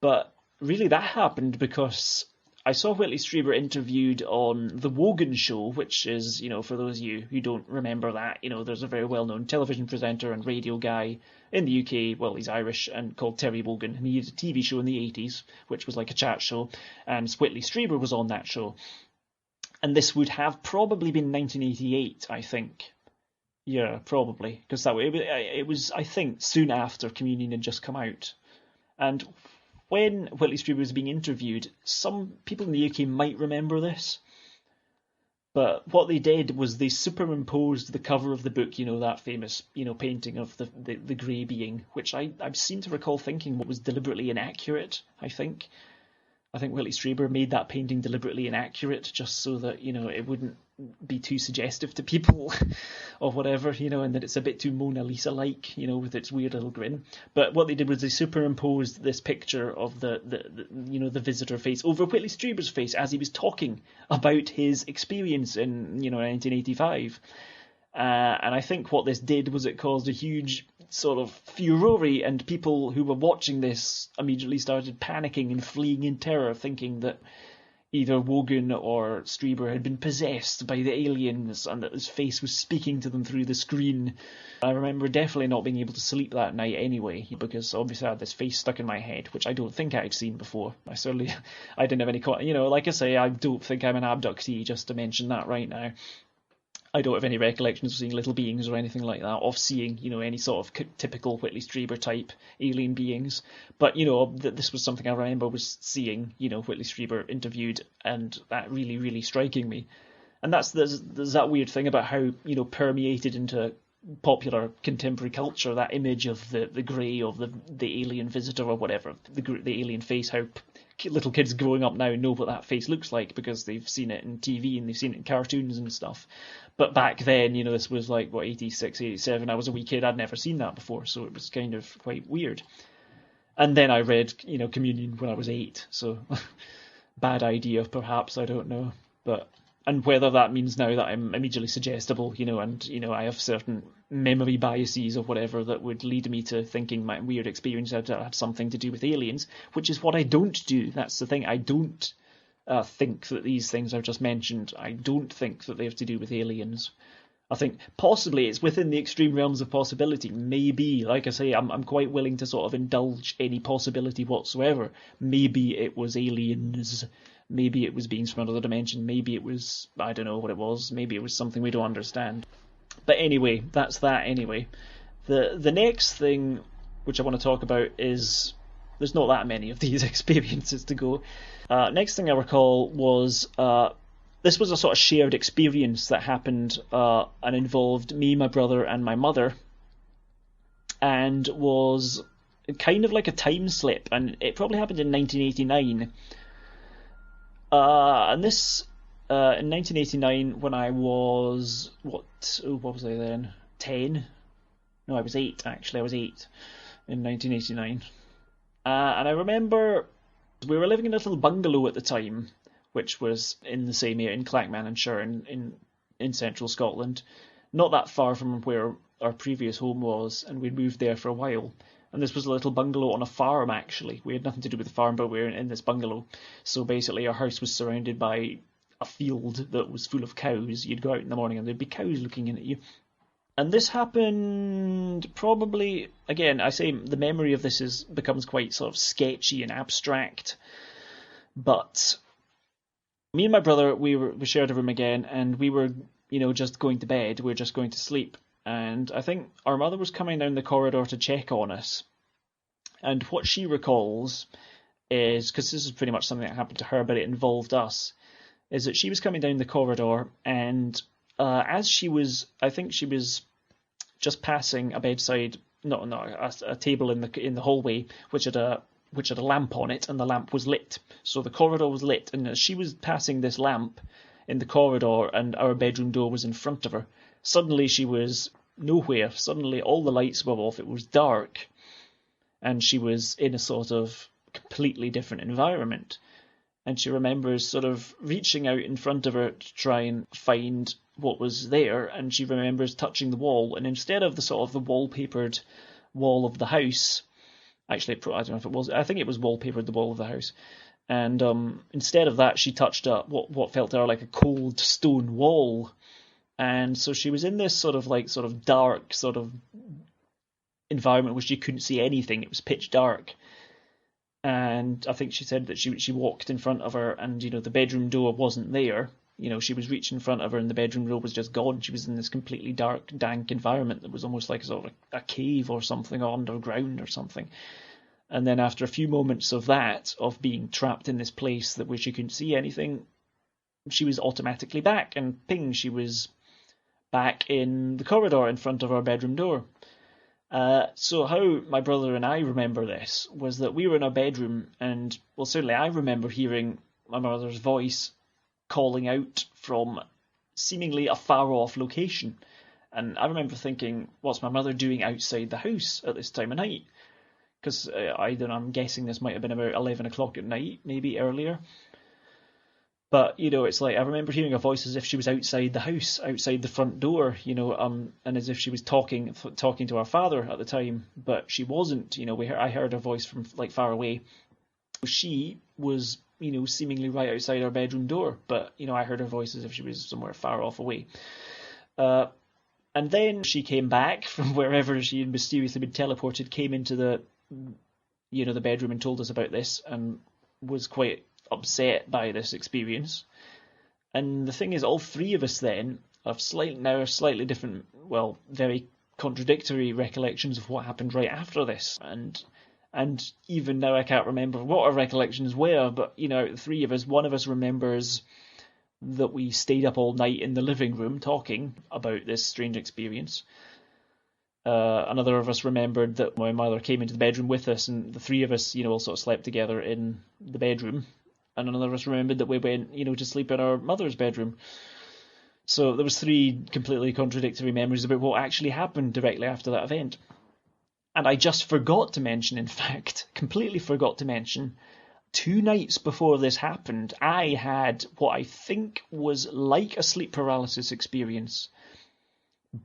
But really that happened because I saw Whitley Strieber interviewed on The Wogan Show, which is, for those of you who don't remember that, there's a very well-known television presenter and radio guy in the UK, well, he's Irish, and called Terry Wogan, and he had a TV show in the 80s, which was like a chat show, and Whitley Strieber was on that show. And this would have probably been 1988, I think. Yeah, probably, because it was, I think, soon after Communion had just come out. And when Whitley Strieber was being interviewed, some people in the UK might remember this, but what they did was they superimposed the cover of the book, that famous, painting of the grey being, which I seem to recall thinking was deliberately inaccurate, I think. I think Whitley Strieber made that painting deliberately inaccurate just so that, it wouldn't be too suggestive to people or whatever, and that it's a bit too Mona Lisa-like, with its weird little grin. But what they did was they superimposed this picture of the visitor face over Whitley Strieber's face as he was talking about his experience in, 1985. And I think what this did was it caused a huge sort of furore, and people who were watching this immediately started panicking and fleeing in terror, thinking that either Wogan or Strieber had been possessed by the aliens and that his face was speaking to them through the screen. I remember definitely not being able to sleep that night anyway, because obviously I had this face stuck in my head, which I don't think I'd seen before. I didn't have any, like I say, I don't think I'm an abductee, just to mention that right now. I don't have any recollections of seeing little beings or anything like that, of seeing, any sort of typical Whitley Strieber type alien beings. But, this was something I remember was seeing, Whitley Strieber interviewed, and that really, really striking me. And there's that weird thing about how, permeated into popular contemporary culture, that image of the grey, of the alien visitor or whatever, the alien face, how little kids growing up now know what that face looks like because they've seen it in TV and they've seen it in cartoons and stuff. But back then, this was like, 86, 87, I was a wee kid, I'd never seen that before, so it was kind of quite weird. And then I read, Communion when I was 8, so bad idea, perhaps, I don't know. And whether that means now that I'm immediately suggestible, and, I have certain memory biases or whatever that would lead me to thinking my weird experience had something to do with aliens, which is what I don't do. That's the thing. I don't think that these things I've just mentioned, I don't think that they have to do with aliens. I think possibly it's within the extreme realms of possibility. Maybe, like I say, I'm quite willing to sort of indulge any possibility whatsoever. Maybe it was aliens. Maybe it was beings from another dimension. Maybe it was, I don't know what it was. Maybe it was something we don't understand. But anyway, that's that anyway. The next thing which I want to talk about is, there's not that many of these experiences to go. Next thing I recall was, this was a sort of shared experience that happened and involved me, my brother, and my mother, and was kind of like a time slip, and it probably happened in 1989. And this, in 1989, when I was, what was I then? 10? No, I was 8, actually. I was 8 in 1989. And I remember we were living in a little bungalow at the time, which was in the same area, in Clackmannanshire, in central Scotland, not that far from where our previous home was, and we'd moved there for a while. And this was a little bungalow on a farm, actually. We had nothing to do with the farm, but we were in this bungalow. So basically our house was surrounded by a field that was full of cows. You'd go out in the morning and there'd be cows looking in at you. And this happened probably, again, I say the memory of this becomes quite sort of sketchy and abstract. But me and my brother, we shared a room again, and we were, just going to bed. We were just going to sleep. And I think our mother was coming down the corridor to check on us. And what she recalls is, because this is pretty much something that happened to her, but it involved us, is that she was coming down the corridor, and as she was, I think she was just passing a bedside, a table in the hallway, which had a lamp on it, and the lamp was lit. So the corridor was lit, and as she was passing this lamp in the corridor, and our bedroom door was in front of her, suddenly she was nowhere. Suddenly all the lights were off. It was dark, and she was in a sort of completely different environment. And she remembers sort of reaching out in front of her to try and find what was there, and she remembers touching the wall, and instead of the sort of the wallpapered wall of the house, actually, I don't know if it was, I think it was wallpapered, the wall of the house, and instead of that, she touched what felt to her like a cold stone wall. And so she was in this sort of dark sort of environment where she couldn't see anything. It was pitch dark. And I think she said that she walked in front of her, and the bedroom door wasn't there. She was reaching in front of her, and the bedroom door was just gone. She was in this completely dark, dank environment that was almost like a sort of a cave or something, or underground or something. And then after a few moments of that, of being trapped in this place where she couldn't see anything, she was automatically back, and ping, she was back in the corridor in front of our bedroom door. So how my brother and I remember this was that we were in our bedroom, and, well, certainly I remember hearing my mother's voice calling out from seemingly a far-off location. And I remember thinking, what's my mother doing outside the house at this time of night? Because I'm guessing this might have been about 11 o'clock at night, maybe earlier. But, it's like, I remember hearing a voice as if she was outside the house, outside the front door, and as if she was talking to our father at the time, but she wasn't, I heard her voice from, like, far away. She was, seemingly right outside our bedroom door, but, I heard her voice as if she was somewhere far off away. And then she came back from wherever she had mysteriously been teleported, came into the bedroom and told us about this, and was quite upset by this experience. And the thing is, all three of us then have slightly different, well, very contradictory recollections of what happened right after this. And even now I can't remember what our recollections were, but, the three of us, one of us remembers that we stayed up all night in the living room talking about this strange experience. Another of us remembered that my mother came into the bedroom with us, and the three of us, all sort of slept together in the bedroom. And another of us remembered that we went, to sleep in our mother's bedroom. So there was three completely contradictory memories about what actually happened directly after that event. And I just forgot to mention, in fact, completely forgot to mention, 2 nights before this happened, I had what I think was like a sleep paralysis experience,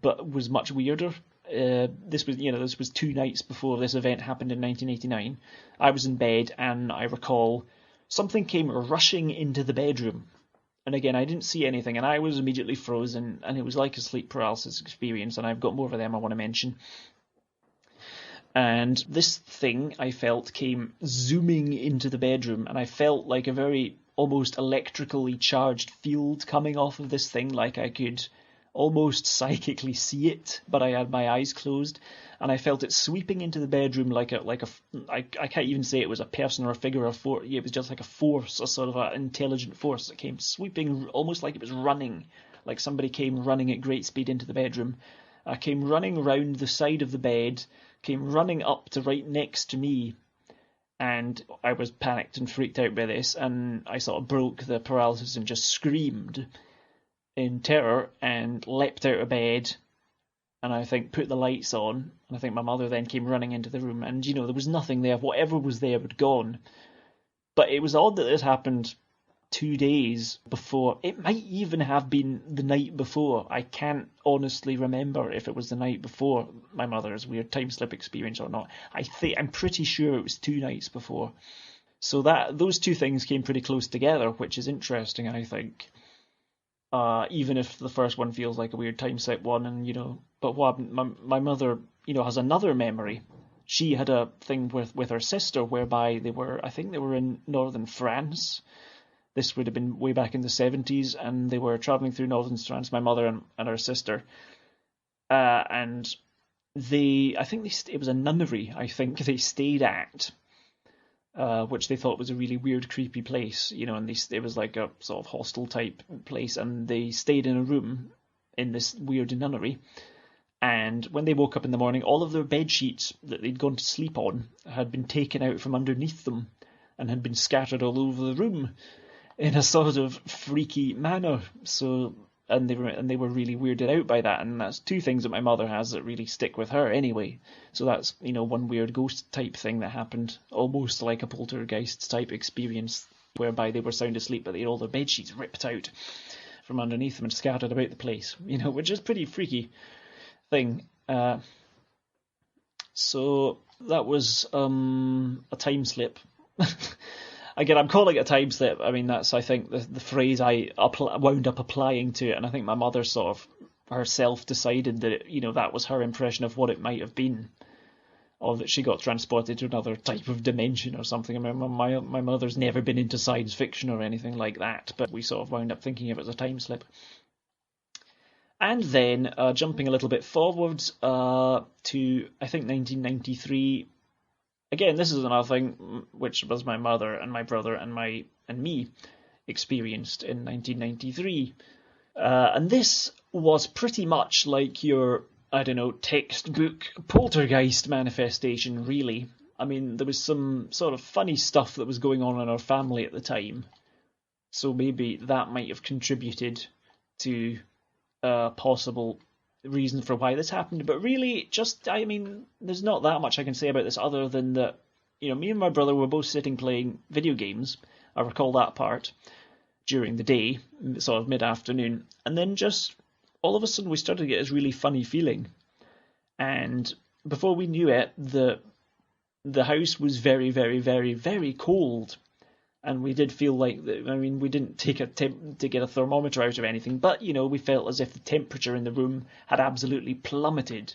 but was much weirder. This was 2 nights before this event happened in 1989. I was in bed, and I recall something came rushing into the bedroom. And again, I didn't see anything, and I was immediately frozen, and it was like a sleep paralysis experience, and I've got more of them I want to mention. And this thing, I felt, came zooming into the bedroom, and I felt like a very almost electrically charged field coming off of this thing, like I could almost psychically see it, but I had my eyes closed, and I felt it sweeping into the bedroom I can't even say it was a person or a figure or force. It was just like a force, a sort of an intelligent force that came sweeping, almost like it was running, like somebody came running at great speed into the bedroom. I came running round the side of the bed, came running up to right next to me, and I was panicked and freaked out by this, and I sort of broke the paralysis and just screamed in terror and leapt out of bed, and I think put the lights on, and I think my mother then came running into the room, and there was nothing there. Whatever was there had gone. But it was odd that this happened 2 days before. It might even have been the night before. I can't honestly remember if it was the night before my mother's weird time slip experience or not. I'm pretty sure it was 2 nights before. So those two things came pretty close together, which is interesting, I think. Even if the first one feels like a weird time slip one, and but what my mother, has another memory. She had a thing with her sister whereby I think they were in northern France. This would have been way back in the 70s, and they were travelling through northern France, my mother and her sister. And it was a nunnery, I think, they stayed at, which they thought was a really weird, creepy place, and it was like a sort of hostel type place, and they stayed in a room in this weird nunnery. And when they woke up in the morning, all of their bed sheets that they'd gone to sleep on had been taken out from underneath them and had been scattered all over the room in a sort of freaky manner. And they were really weirded out by that, and that's two things that my mother has that really stick with her anyway. So that's one weird ghost type thing that happened, almost like a poltergeist type experience, whereby they were sound asleep but they had all their bed sheets ripped out from underneath them and scattered about the place, which is pretty freaky thing. So that was a time slip. Again, I'm calling it a time slip. I mean, that's, I think, the phrase I wound up applying to it, and I think my mother sort of herself decided that that was her impression of what it might have been, or that she got transported to another type of dimension or something. I mean, my mother's never been into science fiction or anything like that, but we sort of wound up thinking of it as a time slip. And then, jumping a little bit forwards to, I think, 1993. Again, this is another thing which was my mother and my brother and me experienced in 1993. And this was pretty much like your, textbook poltergeist manifestation, really. I mean, there was some sort of funny stuff that was going on in our family at the time. So maybe that might have contributed to possible reason for why this happened, but really there's not that much I can say about this other than that me and my brother were both sitting playing video games. I recall that part during the day, sort of mid-afternoon, and then just all of a sudden we started to get this really funny feeling, and before we knew it, the house was very, very, very, very cold. And we did feel like, we didn't take to get a thermometer out of anything, but, we felt as if the temperature in the room had absolutely plummeted.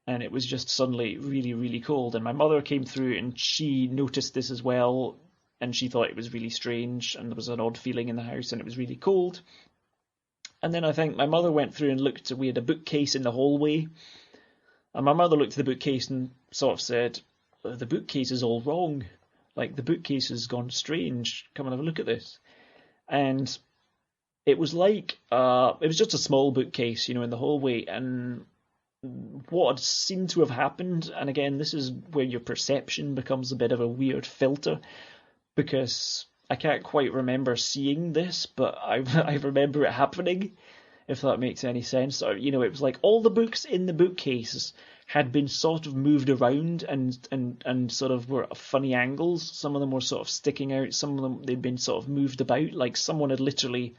And it was just suddenly really, really cold. And my mother came through and she noticed this as well. And she thought it was really strange. And there was an odd feeling in the house and it was really cold. And then I think my mother went through and looked. We had a bookcase in the hallway. And my mother looked at the bookcase and sort of said, the bookcase is all wrong. Like, the bookcase has gone strange. Come and have a look at this. And it was like, it was just a small bookcase, in the hallway. And what seemed to have happened, and again, this is where your perception becomes a bit of a weird filter, because I can't quite remember seeing this, but I remember it happening, if that makes any sense. Or, it was like all the books in the bookcases had been sort of moved around and sort of were at funny angles. Some of them were sort of sticking out. Some of them, they'd been sort of moved about. Like someone had literally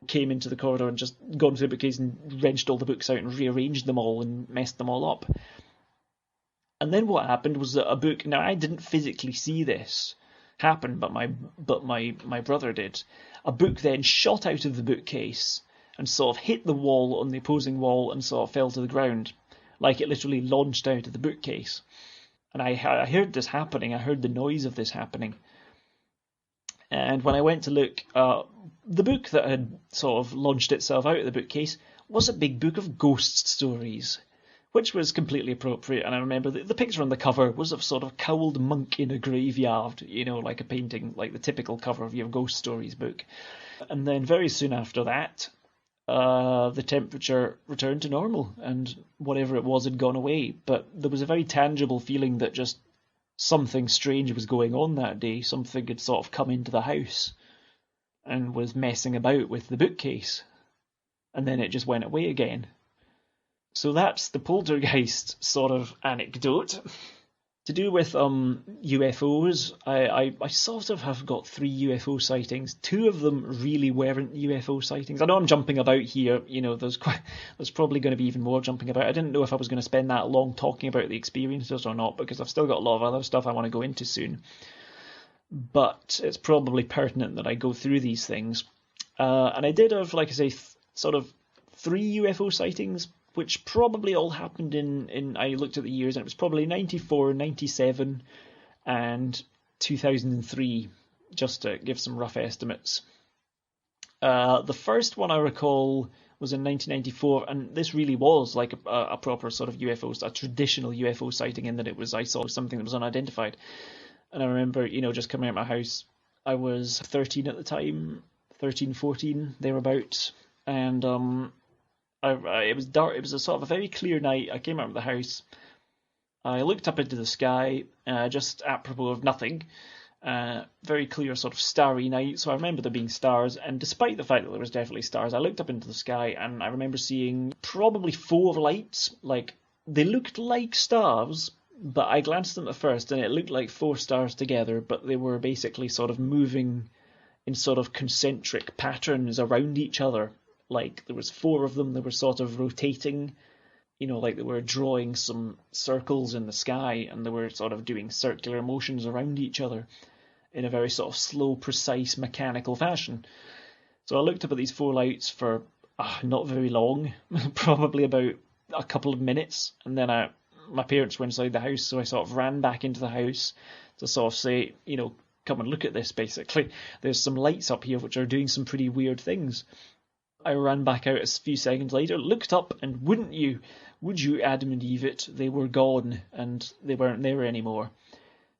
came into the corridor and just gone through the bookcase and wrenched all the books out and rearranged them all and messed them all up. And then what happened was that a book... Now, I didn't physically see this happen, but my brother did. A book then shot out of the bookcase and sort of hit the wall on the opposing wall and sort of fell to the ground. Like it literally launched out of the bookcase. And I heard this happening. I heard the noise of this happening. And when I went to look, the book that had sort of launched itself out of the bookcase was a big book of ghost stories, which was completely appropriate. And I remember the picture on the cover was of sort of cowled monk in a graveyard, like a painting, like the typical cover of your ghost stories book. And then very soon after that, the temperature returned to normal, and whatever it was had gone away. But there was a very tangible feeling that just something strange was going on that day. Something had sort of come into the house and was messing about with the bookcase. And then it just went away again. So that's the poltergeist sort of anecdote. To do with UFOs, I sort of have got 3 UFO sightings. 2 of them really weren't UFO sightings. I know I'm jumping about here. There's probably going to be even more jumping about. I didn't know if I was going to spend that long talking about the experiences or not, because I've still got a lot of other stuff I want to go into soon. But it's probably pertinent that I go through these things. And I did have, like I say, sort of 3 UFO sightings, which probably all happened in I looked at the years, and it was probably 94, 97, and 2003, just to give some rough estimates. The first one I recall was in 1994, and this really was like a proper sort of UFO, a traditional UFO sighting, in that I saw something that was unidentified. And I remember, just coming out of my house, I was 13 at the time, 13, 14, thereabouts, and it was dark. It was a sort of a very clear night. I came out of the house. I looked up into the sky, just apropos of nothing. Very clear, sort of starry night. So I remember there being stars, and despite the fact that there was definitely stars, I looked up into the sky, and I remember seeing probably 4 lights. Like, they looked like stars, but I glanced at them at first, and it looked like 4 stars together, but they were basically sort of moving in sort of concentric patterns around each other. Like, there was 4 of them, they were sort of rotating, like they were drawing some circles in the sky, and they were sort of doing circular motions around each other in a very sort of slow, precise, mechanical fashion. So I looked up at these 4 lights for not very long, probably about a couple of minutes, and then my parents were inside the house, so I sort of ran back into the house to sort of say, come and look at this, basically. There's some lights up here which are doing some pretty weird things. I ran back out a few seconds later, looked up, and would you Adam and Eve it, they were gone, and they weren't there anymore.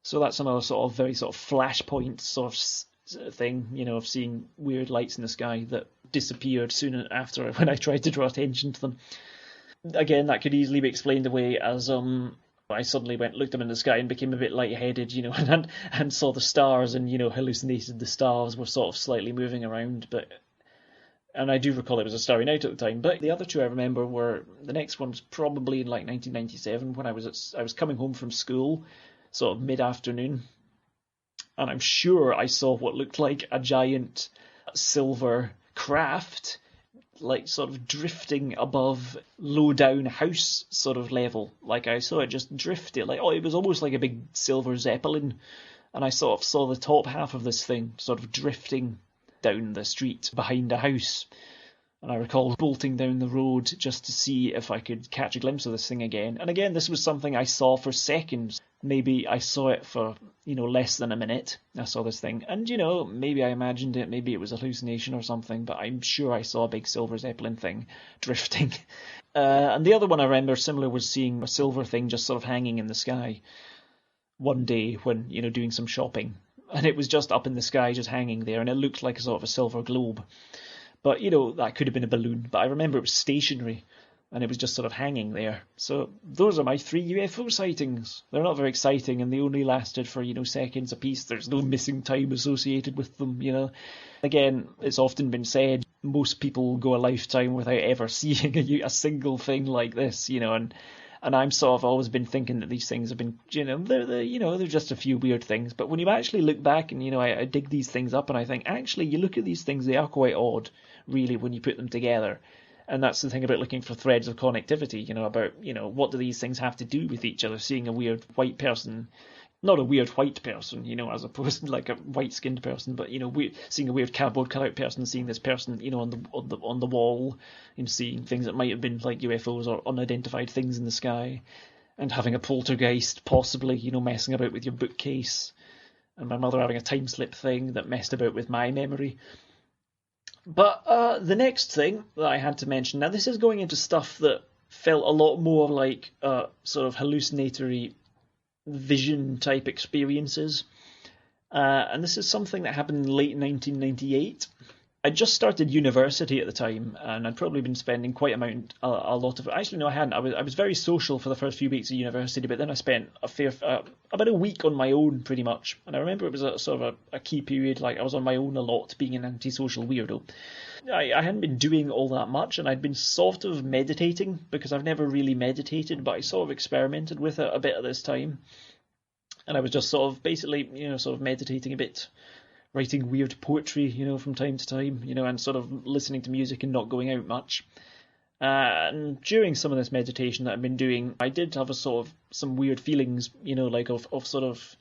So that's another sort of very sort of flashpoint sort of thing, of seeing weird lights in the sky that disappeared soon after when I tried to draw attention to them. Again, that could easily be explained away as I suddenly looked up in the sky and became a bit lightheaded, and saw the stars, and hallucinated the stars were sort of slightly moving around, and I do recall it was a starry night at the time. But the other 2 I remember were, the next one was probably in like 1997, when I was coming home from school, sort of mid-afternoon, and I'm sure I saw what looked like a giant silver craft, like sort of drifting above low-down house sort of level. Like, I saw it just drifted, it was almost like a big silver zeppelin, and I sort of saw the top half of this thing sort of drifting down the street behind a house, and I recall bolting down the road just to see if I could catch a glimpse of this thing again. And again, this was something I saw for seconds. Maybe I saw it for less than a minute. I saw this thing, and maybe I imagined it, maybe it was a hallucination or something, but I'm sure I saw a big silver zeppelin thing drifting. And the other one I remember similar was seeing a silver thing just sort of hanging in the sky one day when doing some shopping. And it was just up in the sky, just hanging there, and it looked like a sort of a silver globe. But, that could have been a balloon. But I remember it was stationary, and it was just sort of hanging there. So those are my 3 UFO sightings. They're not very exciting, and they only lasted for, seconds apiece. There's no missing time associated with them, Again, it's often been said, most people go a lifetime without ever seeing a single thing like this, and I'm sort of always been thinking that these things have been, they're just a few weird things. But when you actually look back and, I dig these things up, and I think, actually, you look at these things, they are quite odd, really, when you put them together. And that's the thing about looking for threads of connectivity, about, what do these things have to do with each other? Seeing a weird white person, not a weird white person, as opposed to like a white-skinned person, but, seeing a weird cardboard cutout person, seeing this person, on the wall, seeing things that might have been like UFOs or unidentified things in the sky, and having a poltergeist possibly, messing about with your bookcase, and my mother having a time slip thing that messed about with my memory. But the next thing that I had to mention, now this is going into stuff that felt a lot more like sort of hallucinatory vision type experiences. And this is something that happened in late 1998. I just started university at the time, and I'd probably been spending quite a lot of. Actually, no, I hadn't. I was very social for the first few weeks of university, but then I spent about a week on my own, pretty much. And I remember it was a sort of a key period. Like I was on my own a lot, being an antisocial weirdo. I hadn't been doing all that much, and I'd been sort of meditating because I've never really meditated, but I sort of experimented with it a bit at this time. And I was just sort of basically, sort of meditating a bit, writing weird poetry, from time to time, and sort of listening to music and not going out much. And during some of this meditation that I've been doing, I did have some weird feelings, like of sort of,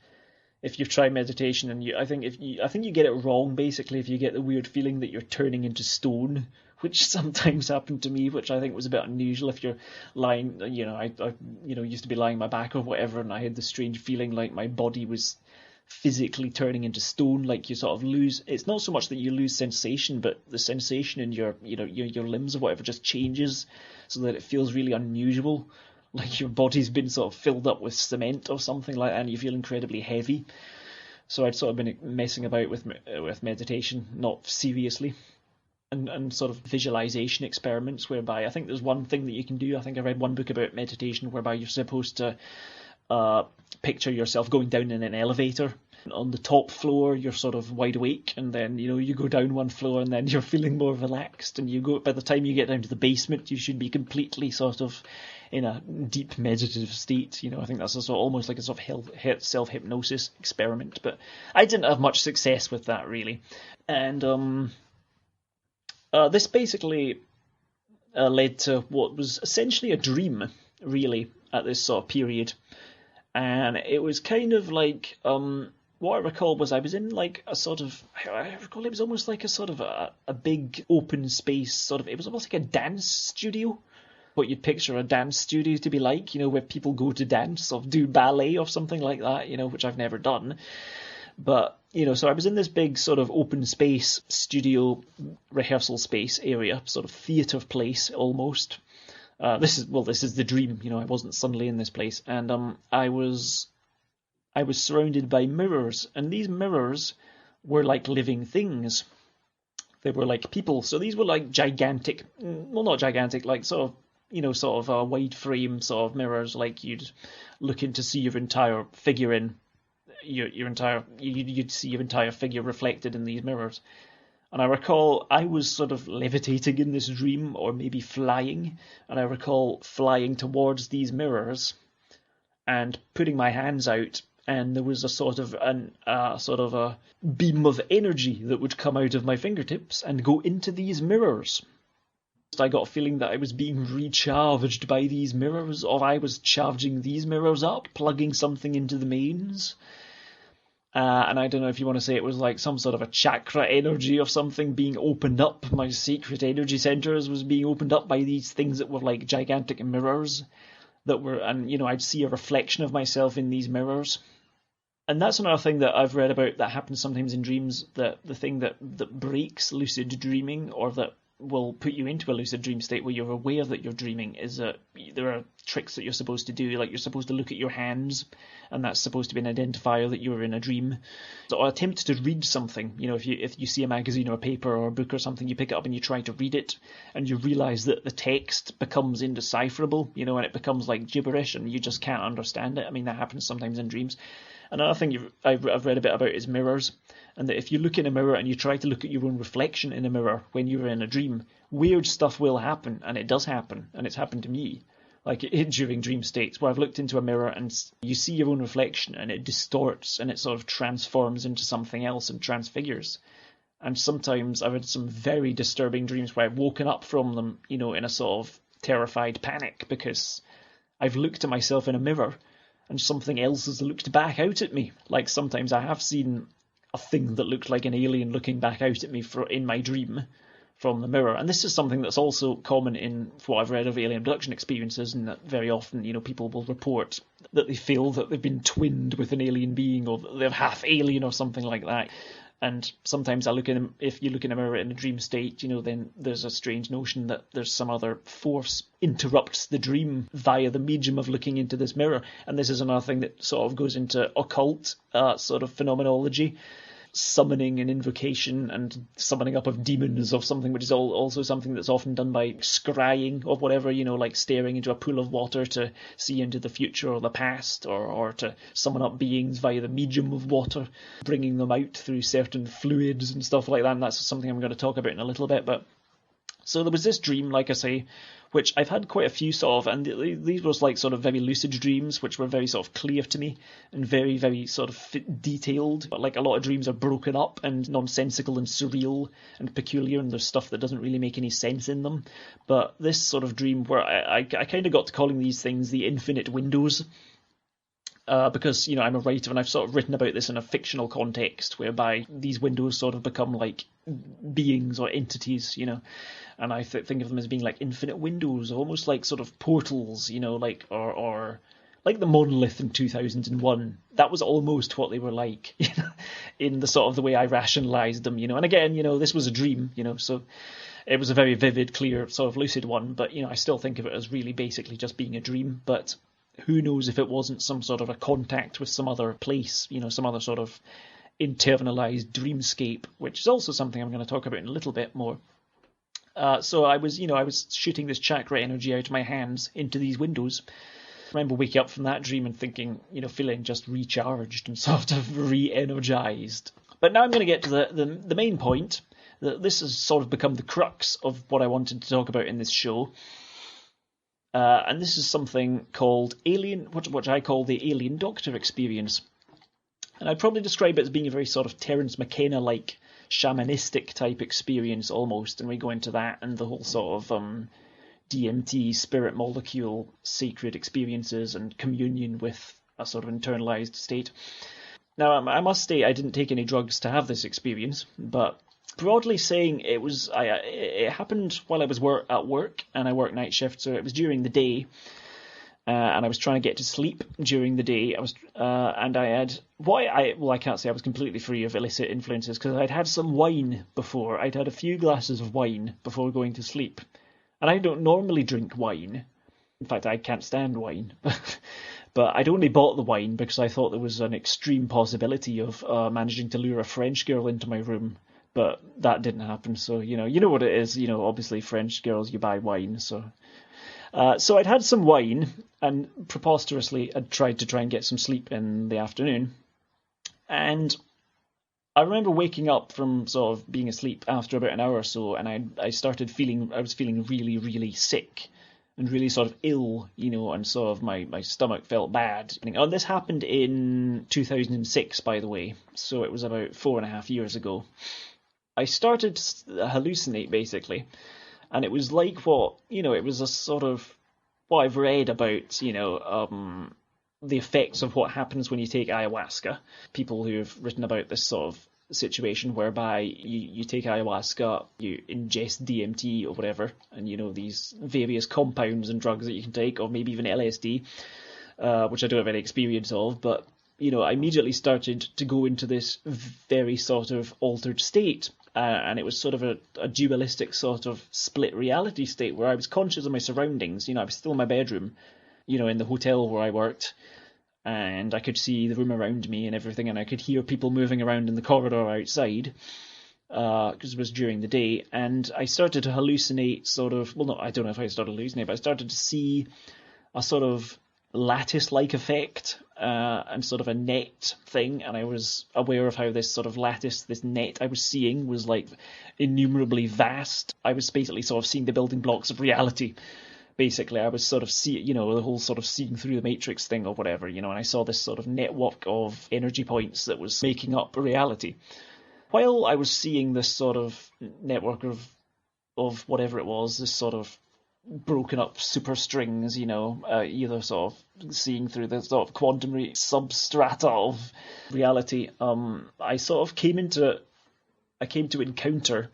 if you've tried meditation and I think you get it wrong basically if you get the weird feeling that you're turning into stone, which sometimes happened to me, which I think was a bit unusual. If you're lying, I used to be lying on my back or whatever, and I had this strange feeling like my body was physically turning into stone, like you sort of lose. It's not so much that you lose sensation, but the sensation in your limbs or whatever just changes, so that it feels really unusual, like your body's been sort of filled up with cement or something like that, and you feel incredibly heavy. So I'd sort of been messing about with meditation, not seriously. And sort of visualization experiments whereby I think there's one thing that you can do. I think I read one book about meditation whereby you're supposed to picture yourself going down in an elevator. On the top floor, you're sort of wide awake, and then you go down one floor, and then you're feeling more relaxed. And by the time you get down to the basement, you should be completely sort of in a deep meditative state. I think that's almost like a sort of self-hypnosis experiment. But I didn't have much success with that really, and this basically led to what was essentially a dream, really, at this sort of period. And it was kind of like, what I recall was I was in like a sort of, I recall it was almost like a sort of a big open space, sort of, it was almost like a dance studio. What you'd picture a dance studio to be like, where people go to dance or do ballet or something like that, which I've never done. But, so I was in this big sort of open space studio rehearsal space area, sort of theatre place almost. This is the dream, I wasn't suddenly in this place. And I was surrounded by mirrors, and these mirrors were like living things. They were like people. So these were like gigantic, well, not gigantic, like sort of a wide frame sort of mirrors, like you'd look in to see your entire figure in. You'd see your entire figure reflected in these mirrors. And I recall I was sort of levitating in this dream, or maybe flying, and I recall flying towards these mirrors and putting my hands out, and there was a sort of a beam of energy that would come out of my fingertips and go into these mirrors. I got a feeling that I was being recharged by these mirrors, or I was charging these mirrors up, plugging something into the mains. And I don't know if you want to say it was like some sort of a chakra energy or something being opened up. My secret energy centers was being opened up by these things that were like gigantic mirrors that were, and I'd see a reflection of myself in these mirrors. And that's another thing that I've read about that happens sometimes in dreams, that the thing that breaks lucid dreaming, or that will put you into a lucid dream state where you're aware that you're dreaming, is that there are tricks that you're supposed to do, like you're supposed to look at your hands, and that's supposed to be an identifier that you're in a dream. Or attempt to read something, if you see a magazine or a paper or a book or something, you pick it up and you try to read it, and you realise that the text becomes indecipherable, and it becomes like gibberish, and you just can't understand it. I mean, that happens sometimes in dreams. Another thing I've read a bit about is mirrors, and that if you look in a mirror and you try to look at your own reflection in a mirror when you're in a dream, weird stuff will happen, and it does happen, and it's happened to me, like during dream states where I've looked into a mirror and you see your own reflection and it distorts and it sort of transforms into something else and transfigures. And sometimes I've had some very disturbing dreams where I've woken up from them, in a sort of terrified panic because I've looked at myself in a mirror and something else has looked back out at me. Like sometimes I have seen a thing that looked like an alien looking back out at me in my dream from the mirror. And this is something that's also common in what I've read of alien abduction experiences, and that very often, people will report that they feel that they've been twinned with an alien being, or that they're half alien or something like that. And sometimes if you look in a mirror in a dream state, then there's a strange notion that there's some other force interrupts the dream via the medium of looking into this mirror. And this is another thing that sort of goes into occult sort of phenomenology, summoning and invocation and summoning up of demons of something, which is also something that's often done by scrying or whatever, like staring into a pool of water to see into the future or the past, or to summon up beings via the medium of water, bringing them out through certain fluids and stuff like that. And that's something I'm going to talk about in a little bit. But so there was this dream, like I say, which I've had quite a few sort of, and these was like sort of very lucid dreams, which were very sort of clear to me and very, very sort of detailed. But like a lot of dreams are broken up and nonsensical and surreal and peculiar, and there's stuff that doesn't really make any sense in them. But this sort of dream where I kind of got to calling these things the infinite windows. Because, I'm a writer and I've sort of written about this in a fictional context whereby these windows sort of become like beings or entities, and I think of them as being like infinite windows, almost like sort of portals, like, or like the monolith in 2001. That was almost what they were like, in the sort of the way I rationalised them, and again, this was a dream, so it was a very vivid, clear, sort of lucid one, but, I still think of it as really basically just being a dream. But who knows if it wasn't some sort of a contact with some other place, some other sort of internalized dreamscape, which is also something I'm going to talk about in a little bit more. So I was shooting this chakra energy out of my hands into these windows. I remember waking up from that dream and thinking, feeling just recharged and sort of re-energized. But now I'm going to get to the main point. This has sort of become the crux of what I wanted to talk about in this show. And this is something called what I call the Alien Doctor experience. And I'd probably describe it as being a very sort of Terence McKenna-like shamanistic type experience almost, and we go into that and the whole sort of DMT, spirit molecule, sacred experiences and communion with a sort of internalized state. Now, I must state I didn't take any drugs to have this experience, but broadly saying, it happened while I was at work, and I work night shift, so it was during the day, and I was trying to get to sleep during the day. I can't say I was completely free of illicit influences, because I'd had some wine before. I'd had a few glasses of wine before going to sleep, and I don't normally drink wine. In fact, I can't stand wine. But I'd only bought the wine because I thought there was an extreme possibility of managing to lure a French girl into my room. But that didn't happen, so, you know what it is, obviously French girls, you buy wine, so... So I'd had some wine, and preposterously I'd tried to try and get some sleep in the afternoon. And I remember waking up from sort of being asleep after about an hour or so, and I was feeling really, really sick, and really sort of ill, and sort of my stomach felt bad. And this happened in 2006, by the way, so it was about 4.5 years ago. I started to hallucinate, basically, and it was like it was a sort of what I've read about, the effects of what happens when you take ayahuasca. People who have written about this sort of situation whereby you take ayahuasca, you ingest DMT or whatever, and, these various compounds and drugs that you can take, or maybe even LSD, which I don't have any experience of, but, I immediately started to go into this very sort of altered state. And it was sort of a dualistic sort of split reality state where I was conscious of my surroundings. I was still in my bedroom, in the hotel where I worked, and I could see the room around me and everything, and I could hear people moving around in the corridor outside, because it was during the day, and I started to hallucinate I don't know if I started hallucinating, but I started to see a sort of lattice-like effect, and sort of a net thing, and I was aware of how this sort of lattice, this net I was seeing was like innumerably vast. I was basically sort of seeing the building blocks of reality. Basically, I was sort of the whole sort of seeing through the matrix thing or whatever, and I saw this sort of network of energy points that was making up reality. While I was seeing this sort of network of whatever it was, this sort of broken up super strings, either sort of seeing through the sort of quantum substrata of reality, I sort of came to encounter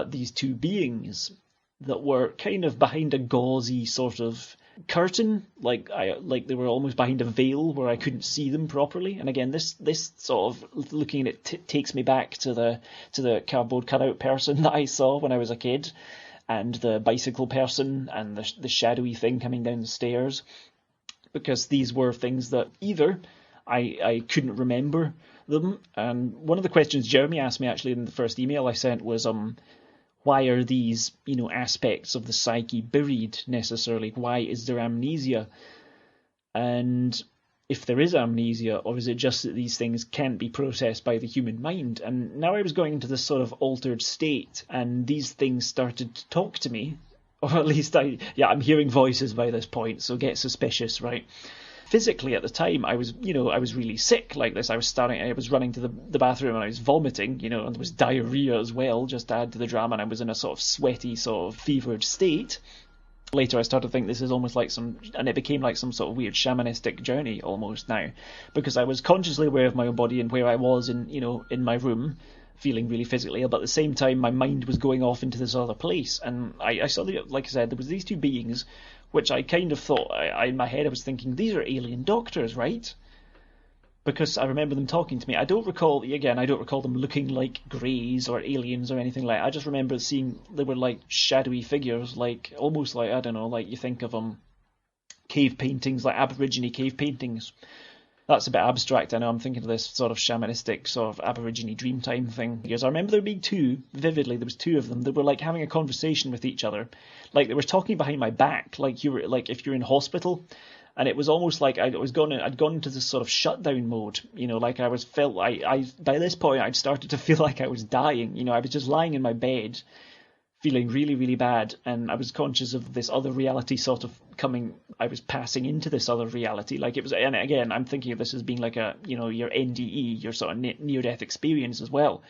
these two beings that were kind of behind a gauzy sort of curtain, like they were almost behind a veil where I couldn't see them properly. And again, this sort of looking at it takes me back to the cardboard cutout person that I saw when I was a kid, and the bicycle person, and the shadowy thing coming down the stairs, because these were things that either I couldn't remember them. And one of the questions Jeremy asked me actually in the first email I sent was, why are these, aspects of the psyche buried necessarily? Why is there amnesia? And if there is amnesia, or is it just that these things can't be processed by the human mind? And now I was going into this sort of altered state, and these things started to talk to me, or at least I'm hearing voices by this point, so get suspicious, right? Physically at the time, I was really sick like this. I was running to the bathroom and I was vomiting, and there was diarrhea as well, just to add to the drama, and I was in a sort of sweaty, sort of fevered state. Later I started to think this is almost like and it became like some sort of weird shamanistic journey almost now, because I was consciously aware of my own body and where I was in my room, feeling really physically ill, but at the same time my mind was going off into this other place, and I saw, like I said, there was these two beings, which I kind of thought, in my head I was thinking, these are alien doctors, right? Because I remember them talking to me. I don't recall them looking like greys or aliens or anything like that. I just remember seeing they were like shadowy figures, like almost like, I don't know, like you think of cave paintings, like Aborigine cave paintings. That's a bit abstract, I know. I'm thinking of this sort of shamanistic, sort of Aborigine Dreamtime thing. Because I remember there being two, vividly, there was two of them, that were like having a conversation with each other. Like they were talking behind my back, like if you're in hospital. And it was almost like I'd gone into this sort of shutdown mode, like by this point I'd started to feel like I was dying. I was just lying in my bed, feeling really, really bad, and I was conscious of this other reality sort of coming. I was passing into this other reality, like it was. And again, I'm thinking of this as being like a, your NDE, your sort of near-death experience as well,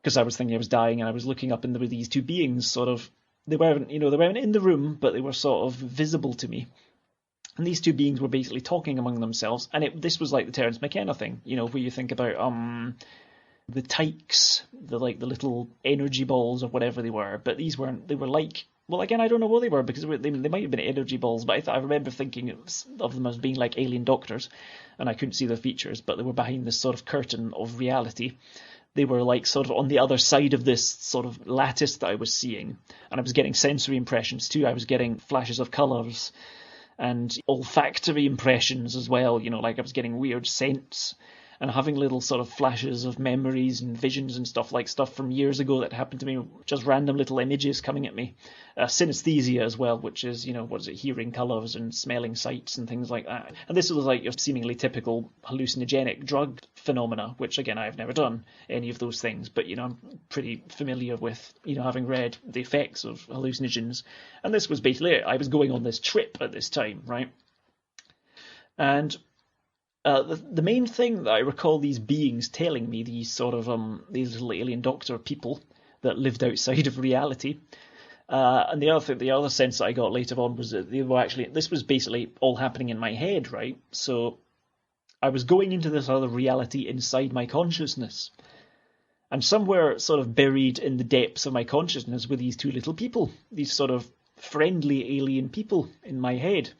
because I was thinking I was dying, and I was looking up, and there were these two beings, sort of. They weren't in the room, but they were sort of visible to me. And these two beings were basically talking among themselves, and this was like the Terence McKenna thing, where you think about the tykes, the little energy balls or whatever they were, but these weren't. They were like, well, again, I don't know what they were, because they might have been energy balls, but I remember thinking of them as being like alien doctors, and I couldn't see their features, but they were behind this sort of curtain of reality. They were like sort of on the other side of this sort of lattice that I was seeing, and I was getting sensory impressions too. I was getting flashes of colours and olfactory impressions as well, like I was getting weird scents and having little sort of flashes of memories and visions and stuff from years ago that happened to me, just random little images coming at me. Synesthesia as well, which is, hearing colours and smelling sights and things like that. And this was like your seemingly typical hallucinogenic drug phenomena, which again, I've never done any of those things, but, I'm pretty familiar with, having read the effects of hallucinogens. And this was basically it. I was going on this trip at this time, right? And the main thing that I recall these beings telling me, these sort of these little alien doctor people that lived outside of reality, and the other sense that I got later on was that they were actually, this was basically all happening in my head, right? So I was going into this other reality inside my consciousness, and somewhere sort of buried in the depths of my consciousness were these two little people, these sort of friendly alien people in my head.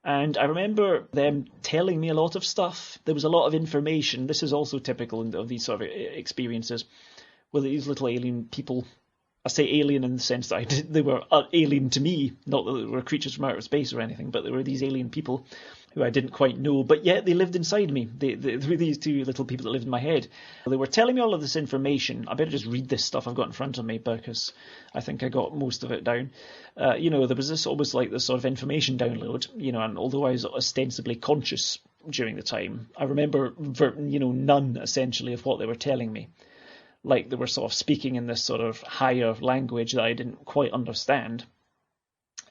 And I remember them telling me a lot of stuff. There was a lot of information. This is also typical of these sort of experiences, where these little alien people, I say alien in the sense that they were alien to me, not that they were creatures from outer space or anything, but they were these alien people who I didn't quite know, but yet they lived inside me. They were these two little people that lived in my head. They were telling me all of this information. I better just read this stuff I've got in front of me, because I think I got most of it down. There was this almost like this sort of information download, and although I was ostensibly conscious during the time, I remember, none essentially of what they were telling me. Like they were sort of speaking in this sort of higher language that I didn't quite understand.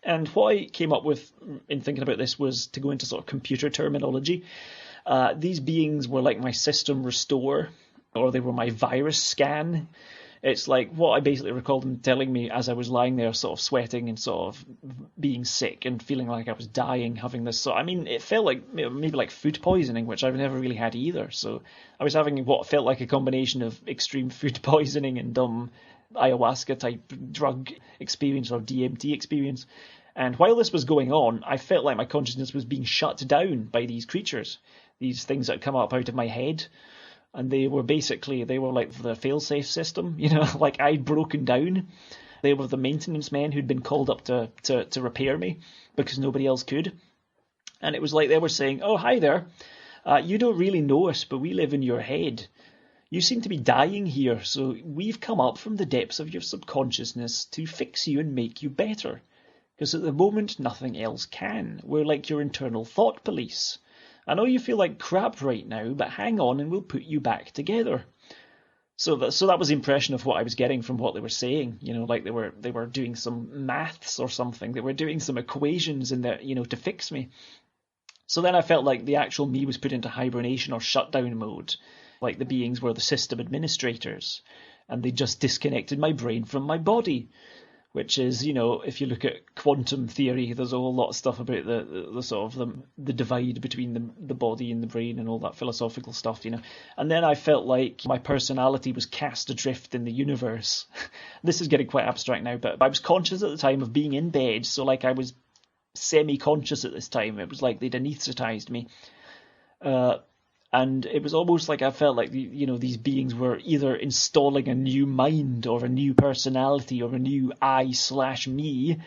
And what I came up with in thinking about this was to go into sort of computer terminology. These beings were like my system restore, or they were my virus scan. It's like what I basically recall them telling me as I was lying there sort of sweating and sort of being sick and feeling like I was dying, having this it felt like maybe like food poisoning, which I've never really had either. So I was having what felt like a combination of extreme food poisoning and ayahuasca type drug experience or DMT experience. And while this was going on, I felt like my consciousness was being shut down by these creatures, these things that come up out of my head. And they were like the fail-safe system, like I'd broken down. They were the maintenance men who'd been called up to repair me because nobody else could. And it was like they were saying, oh, hi there. You don't really know us, but we live in your head. You seem to be dying here, so we've come up from the depths of your subconsciousness to fix you and make you better. Because at the moment, nothing else can. We're like your internal thought police. I know you feel like crap right now, but hang on and we'll put you back together. So that was the impression of what I was getting from what they were saying. Like they were doing some maths or something. They were doing some equations in there, to fix me. So then I felt like the actual me was put into hibernation or shutdown mode. Like the beings were the system administrators. And they just disconnected my brain from my body. Which is, if you look at quantum theory, there's a whole lot of stuff about the sort of the divide between the body and the brain and all that philosophical stuff, And then I felt like my personality was cast adrift in the universe. This is getting quite abstract now, but I was conscious at the time of being in bed, so like I was semi-conscious at this time. It was like they'd anaesthetized me. And it was almost like I felt like, these beings were either installing a new mind or a new personality or a new I/me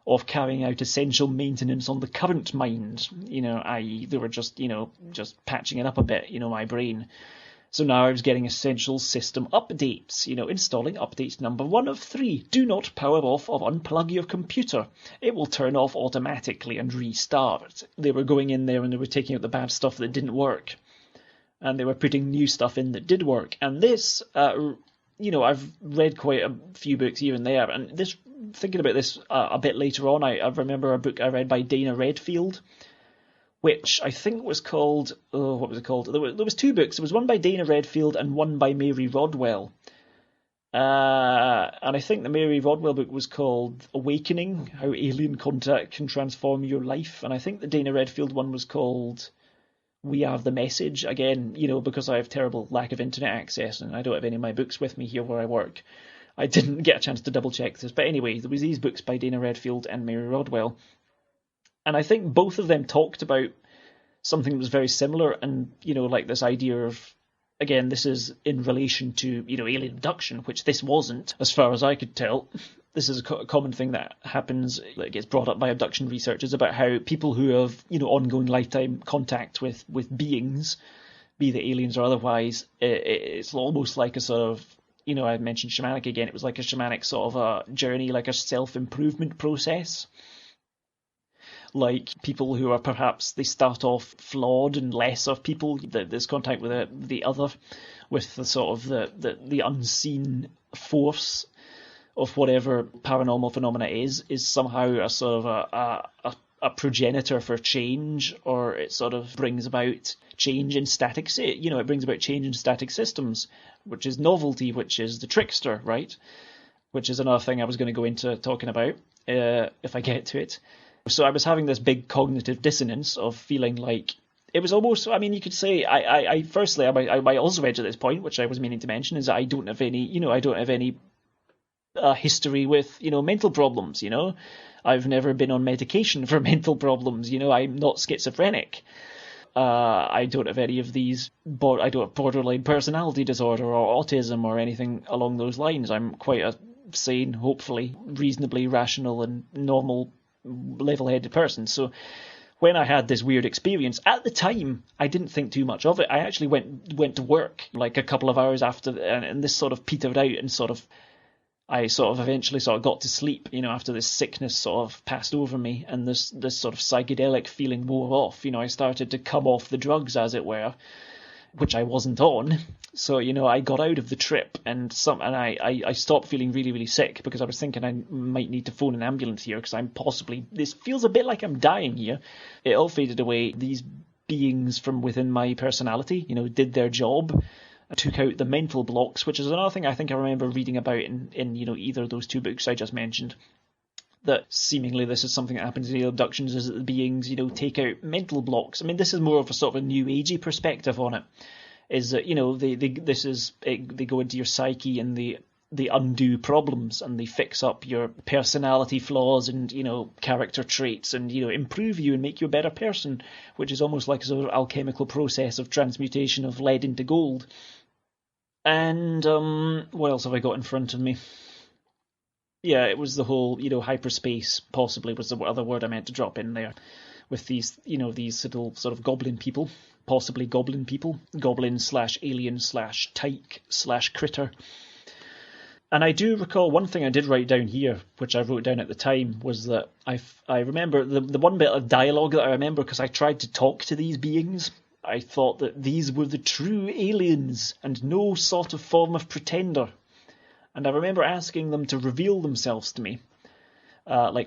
of carrying out essential maintenance on the current mind, i.e. they were just patching it up a bit, my brain. So now I was getting essential system updates, installing update number 1 of 3. Do not power off or unplug your computer. It will turn off automatically and restart. They were going in there and they were taking out the bad stuff that didn't work. And they were putting new stuff in that did work. And this, I've read quite a few books here and there. And this, thinking about this a bit later on, I remember a book I read by Dana Redfield, which I think was called, what was it called? There was 2 books. There was one by Dana Redfield and one by Mary Rodwell. And I think the Mary Rodwell book was called Awakening, How Alien Contact Can Transform Your Life. And I think the Dana Redfield one was called We Are the Message. Again, because I have terrible lack of internet access and I don't have any of my books with me here where I work, I didn't get a chance to double check this. But anyway, there was these books by Dana Redfield and Mary Rodwell. And I think both of them talked about something that was very similar and, like this idea of, again, this is in relation to, alien abduction, which this wasn't, as far as I could tell. This is a common thing that happens, that gets brought up by abduction researchers, about how people who have, ongoing lifetime contact with beings, be they aliens or otherwise, it's almost like a sort of, I mentioned shamanic again, it was like a shamanic sort of a journey, like a self-improvement process. Like people who are perhaps, they start off flawed and less of people, there's contact with the other, with the sort of the unseen force of whatever paranormal phenomena is somehow a sort of a progenitor for change, or it sort of brings about change in static, it brings about change in static systems, which is novelty, which is the trickster, right? Which is another thing I was going to go into talking about, if I get to it. So I was having this big cognitive dissonance of feeling like it was almost, you could say, my also edge at this point, which I was meaning to mention, is that I don't have any history with, mental problems, I've never been on medication for mental problems, I'm not schizophrenic. I don't have any of these, I don't have borderline personality disorder or autism or anything along those lines. I'm quite a sane, hopefully reasonably rational and normal level-headed person. So when I had this weird experience, at the time, I didn't think too much of it. I actually went to work like a couple of hours after, and this sort of petered out, and I eventually got to sleep, after this sickness sort of passed over me, and this sort of psychedelic feeling wore off. I started to come off the drugs, as it were, which I wasn't on. So, I got out of the trip and I stopped feeling really, really sick, because I was thinking I might need to phone an ambulance here, because this feels a bit like I'm dying here. It all faded away. These beings from within my personality, did their job, took out the mental blocks, which is another thing I think I remember reading about in either of those 2 books I just mentioned. That seemingly this is something that happens in alien abductions, is that the beings, take out mental blocks. This is more of a sort of a new agey perspective on it. Is that, they go into your psyche and they they undo problems and they fix up your personality flaws and, character traits and, improve you and make you a better person, which is almost like a sort of alchemical process of transmutation of lead into gold. And what else have I got in front of me? Yeah, it was the whole, hyperspace possibly was the other word I meant to drop in there, with these, these little sort of goblin people, possibly goblin people, goblin/alien/tyke/critter. And I do recall one thing I did write down here, which I wrote down at the time, was that I remember the one bit of dialogue that I remember, because I tried to talk to these beings. I thought that these were the true aliens and no sort of form of pretender. And I remember asking them to reveal themselves to me,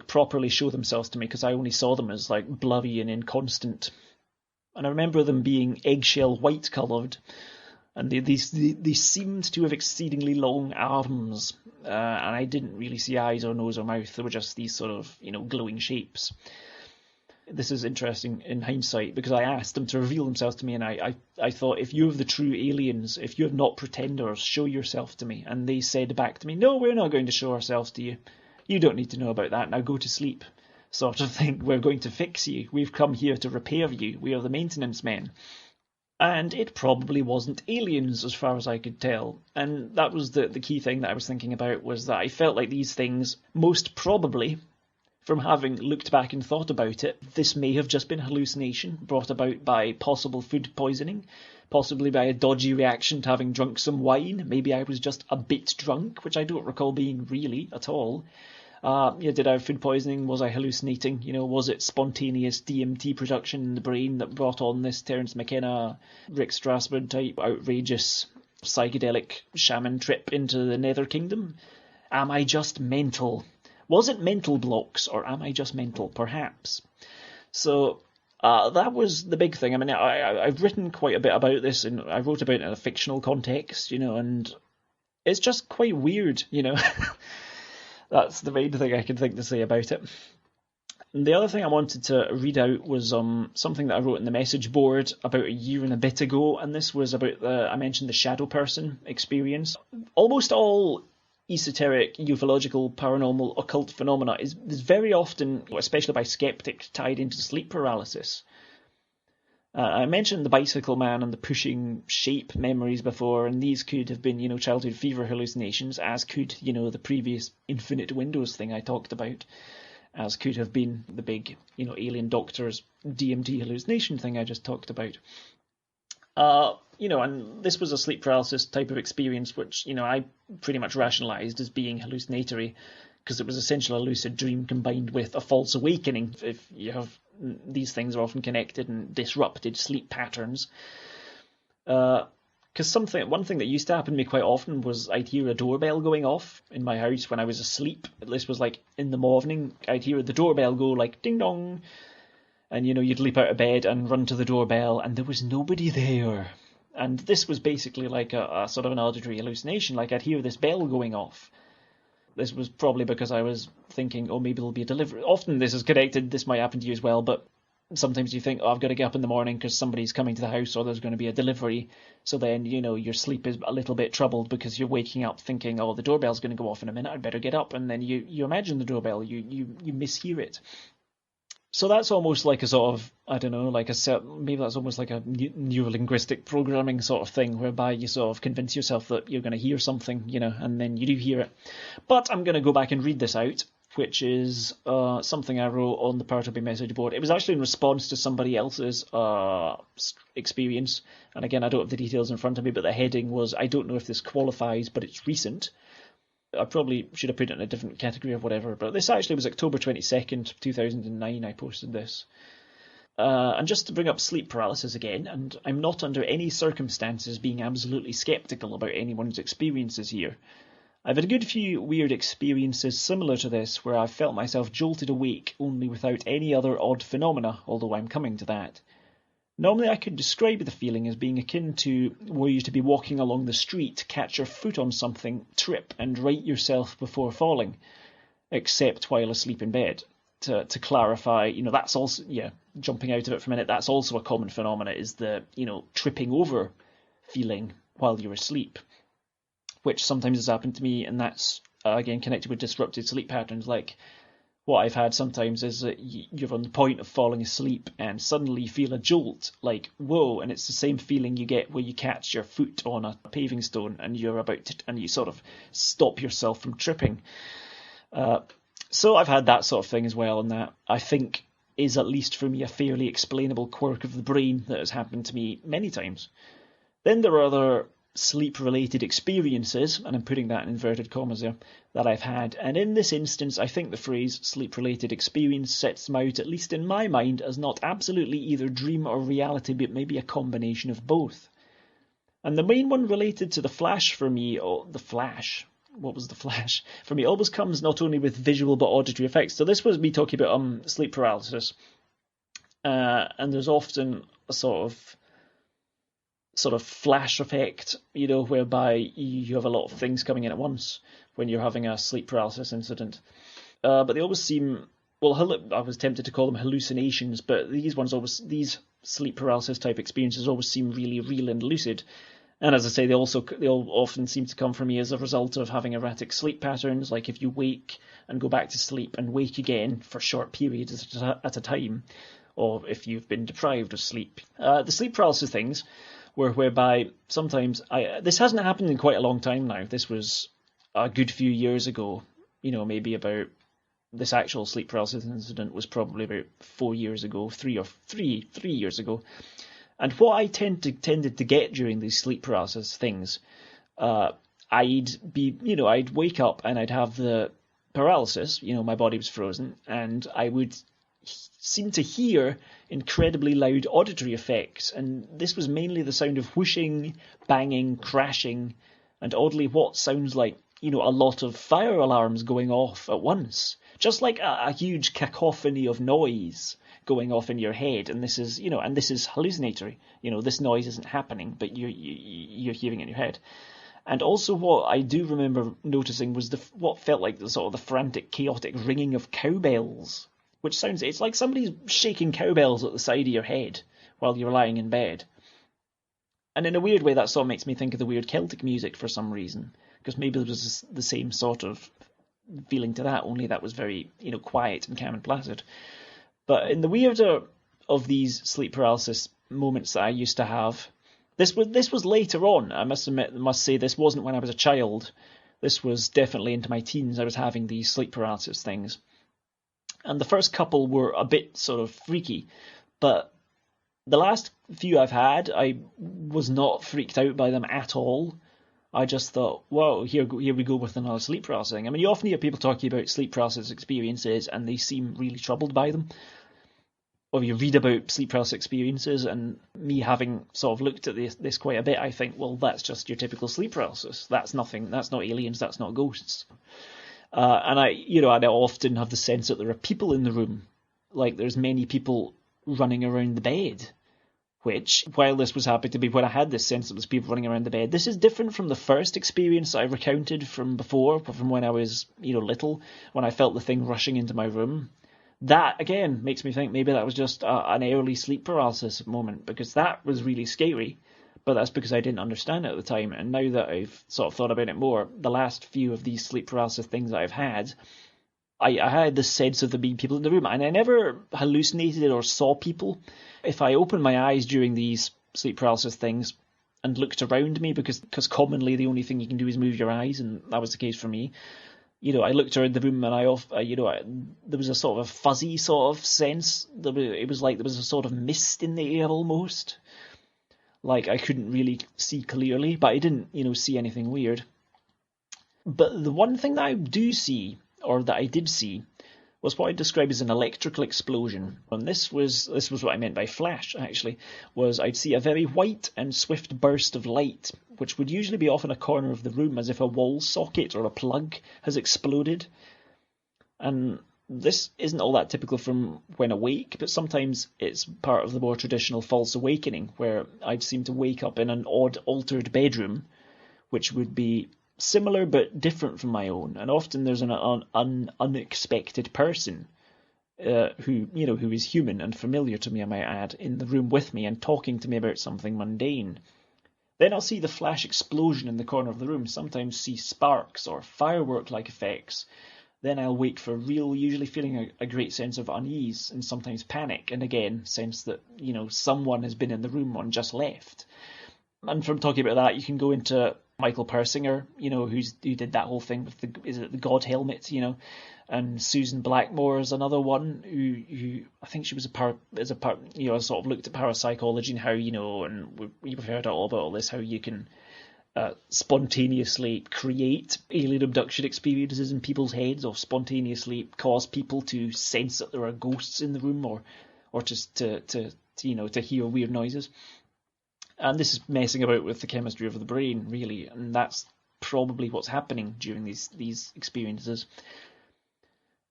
properly show themselves to me, because I only saw them as blurry and inconstant. And I remember them being eggshell white-coloured. And they seemed to have exceedingly long arms, and I didn't really see eyes or nose or mouth. They were just these sort of, glowing shapes. This is interesting in hindsight, because I asked them to reveal themselves to me, and I thought, if you're the true aliens, if you're not pretenders, show yourself to me. And they said back to me, no, we're not going to show ourselves to you. You don't need to know about that, now go to sleep, sort of thing. We're going to fix you. We've come here to repair you. We are the maintenance men. And it probably wasn't aliens, as far as I could tell. And that was the key thing that I was thinking about, was that I felt like these things, most probably, from having looked back and thought about it, this may have just been hallucination brought about by possible food poisoning, possibly by a dodgy reaction to having drunk some wine. Maybe I was just a bit drunk, which I don't recall being really at all. Did I have food poisoning? Was I hallucinating? Was it spontaneous DMT production in the brain that brought on this Terence McKenna, Rick Strasberg type outrageous psychedelic shaman trip into the Nether Kingdom? Am I just mental? Was it mental blocks, or am I just mental? Perhaps. So that was the big thing. I mean, I've written quite a bit about this, and I wrote about it in a fictional context, and it's just quite weird, That's the main thing I can think to say about it. And the other thing I wanted to read out was something that I wrote in the message board about a year and a bit ago, and this was about I mentioned the shadow person experience. Almost all esoteric, ufological, paranormal, occult phenomena is very often, especially by skeptics, tied into sleep paralysis. I mentioned the bicycle man and the pushing shape memories before, and these could have been, childhood fever hallucinations, as could, the previous infinite windows thing I talked about, as could have been the big, alien doctor's DMT hallucination thing I just talked about. And this was a sleep paralysis type of experience, which, I pretty much rationalised as being hallucinatory, because it was essentially a lucid dream combined with a false awakening. If you have these things are often connected and disrupted sleep patterns. Because one thing that used to happen to me quite often was I'd hear a doorbell going off in my house when I was asleep. This was in the morning. I'd hear the doorbell go ding dong, and you'd leap out of bed and run to the doorbell, and there was nobody there. And this was basically a sort of an auditory hallucination. I'd hear this bell going off. This was probably because I was thinking, maybe there'll be a delivery. Often this is connected, this might happen to you as well, but sometimes you think, I've got to get up in the morning because somebody's coming to the house or there's going to be a delivery. So then, your sleep is a little bit troubled because you're waking up thinking, the doorbell's going to go off in a minute, I'd better get up. And then you imagine the doorbell, you mishear it. So that's almost like a sort of, maybe that's almost like a neurolinguistic programming sort of thing, whereby you sort of convince yourself that you're going to hear something, and then you do hear it. But I'm going to go back and read this out, which is something I wrote on the Paratopia message board. It was actually in response to somebody else's experience. And again, I don't have the details in front of me, but the heading was, I don't know if this qualifies, but it's recent. I probably should have put it in a different category or whatever, but this actually was October 22nd, 2009, I posted this. And just to bring up sleep paralysis again, and I'm not under any circumstances being absolutely sceptical about anyone's experiences here. I've had a good few weird experiences similar to this, where I've felt myself jolted awake only without any other odd phenomena, although I'm coming to that. Normally I could describe the feeling as being akin to were you to be walking along the street, catch your foot on something, trip and right yourself before falling, except while asleep in bed. To clarify, that's also, jumping out of it for a minute, that's also a common phenomena, is the, tripping over feeling while you're asleep. which sometimes has happened to me, and that's, again, connected with disrupted sleep patterns. Like, what I've had sometimes is that you're on the point of falling asleep and suddenly you feel a jolt, like, whoa, and it's the same feeling you get where you catch your foot on a paving stone and you're about to, and you sort of stop yourself from tripping. So I've had that sort of thing as well, and that, I think, is, at least for me, a fairly explainable quirk of the brain that has happened to me many times. Then there are other sleep-related experiences, and I'm putting that in inverted commas there, that I've had. And in this instance, I think the phrase sleep-related experience sets them out, at least in my mind, as not absolutely either dream or reality, but maybe a combination of both. And the main one related to the Flash for me, or the Flash, what was the Flash? For me, always comes not only with visual but auditory effects. So this was me talking about sleep paralysis. And there's often a sort of flash effect, whereby you have a lot of things coming in at once when you're having a sleep paralysis incident. But they always seem, I was tempted to call them hallucinations, but these sleep paralysis type experiences always seem really real and lucid. And as I say, they all often seem to come from me as a result of having erratic sleep patterns, like if you wake and go back to sleep and wake again for short periods at a time, or if you've been deprived of sleep. The sleep paralysis things whereby sometimes this hasn't happened in quite a long time now. This was a good few years ago, maybe about, this actual sleep paralysis incident was probably about 4 years ago, 3 years ago. And what I tended to get during these sleep paralysis things, I'd wake up and I'd have the paralysis, my body was frozen, and I would seem to hear incredibly loud auditory effects. And this was mainly the sound of whooshing, banging, crashing, and oddly what sounds like, a lot of fire alarms going off at once. Just like a huge cacophony of noise going off in your head, and this is hallucinatory. This noise isn't happening, but you're hearing it in your head. And also, what I do remember noticing was what felt like the frantic, chaotic ringing of cowbells, which it's like somebody's shaking cowbells at the side of your head while you're lying in bed. And in a weird way, that sort of makes me think of the weird Celtic music for some reason, because maybe there was the same sort of feeling to that, only that was very, quiet and calm and placid. But in the weirder of these sleep paralysis moments that I used to have, this was later on. I must say this wasn't when I was a child. This was definitely into my teens. I was having these sleep paralysis things. And the first couple were a bit sort of freaky, but the last few I've had, I was not freaked out by them at all. I just thought, whoa, here we go with another sleep paralysis thing. I mean, you often hear people talking about sleep paralysis experiences and they seem really troubled by them. Or you read about sleep paralysis experiences, and me having sort of looked at this quite a bit, I think, well, that's just your typical sleep paralysis. That's nothing. That's not aliens. That's not ghosts. And I often have the sense that there are people in the room, like there's many people running around the bed. Which, while this was happy to be when I had this sense that there's people running around the bed, this is different from the first experience I recounted from before, from when I was, little, when I felt the thing rushing into my room. That, again, makes me think maybe that was just an early sleep paralysis moment, because that was really scary, but that's because I didn't understand it at the time. And now that I've sort of thought about it more, the last few of these sleep paralysis things that I've had, I had the sense of there being people in the room, and I never hallucinated or saw people. If I opened my eyes during these sleep paralysis things and looked around me, because commonly the only thing you can do is move your eyes, and that was the case for me, I looked around the room and there was a sort of a fuzzy sort of sense. It was like there was a sort of mist in the air almost. Like I couldn't really see clearly, but I didn't, see anything weird. But the one thing that I do see, or that I did see, was what I describe as an electrical explosion. And this was what I meant by flash, actually, was I'd see a very white and swift burst of light, which would usually be off in a corner of the room as if a wall socket or a plug has exploded. And this isn't all that typical from when awake, but sometimes it's part of the more traditional false awakening, where I'd seem to wake up in an odd altered bedroom, which would be similar but different from my own, and often there's an unexpected person who is human and familiar to me, I might add, in the room with me and talking to me about something mundane. Then I'll see the flash explosion in the corner of the room, sometimes see sparks or firework-like effects. Then I'll wait for real, usually feeling a great sense of unease and sometimes panic, and again, sense that, someone has been in the room and just left. And from talking about that, you can go into Michael Persinger, who did that whole thing with the God helmet, and Susan Blackmore is another one who I think she was sort of looked at parapsychology and how, and we've heard all about all this, how you can spontaneously create alien abduction experiences in people's heads, or spontaneously cause people to sense that there are ghosts in the room, or just to hear weird noises. And this is messing about with the chemistry of the brain, really, and that's probably what's happening during these experiences.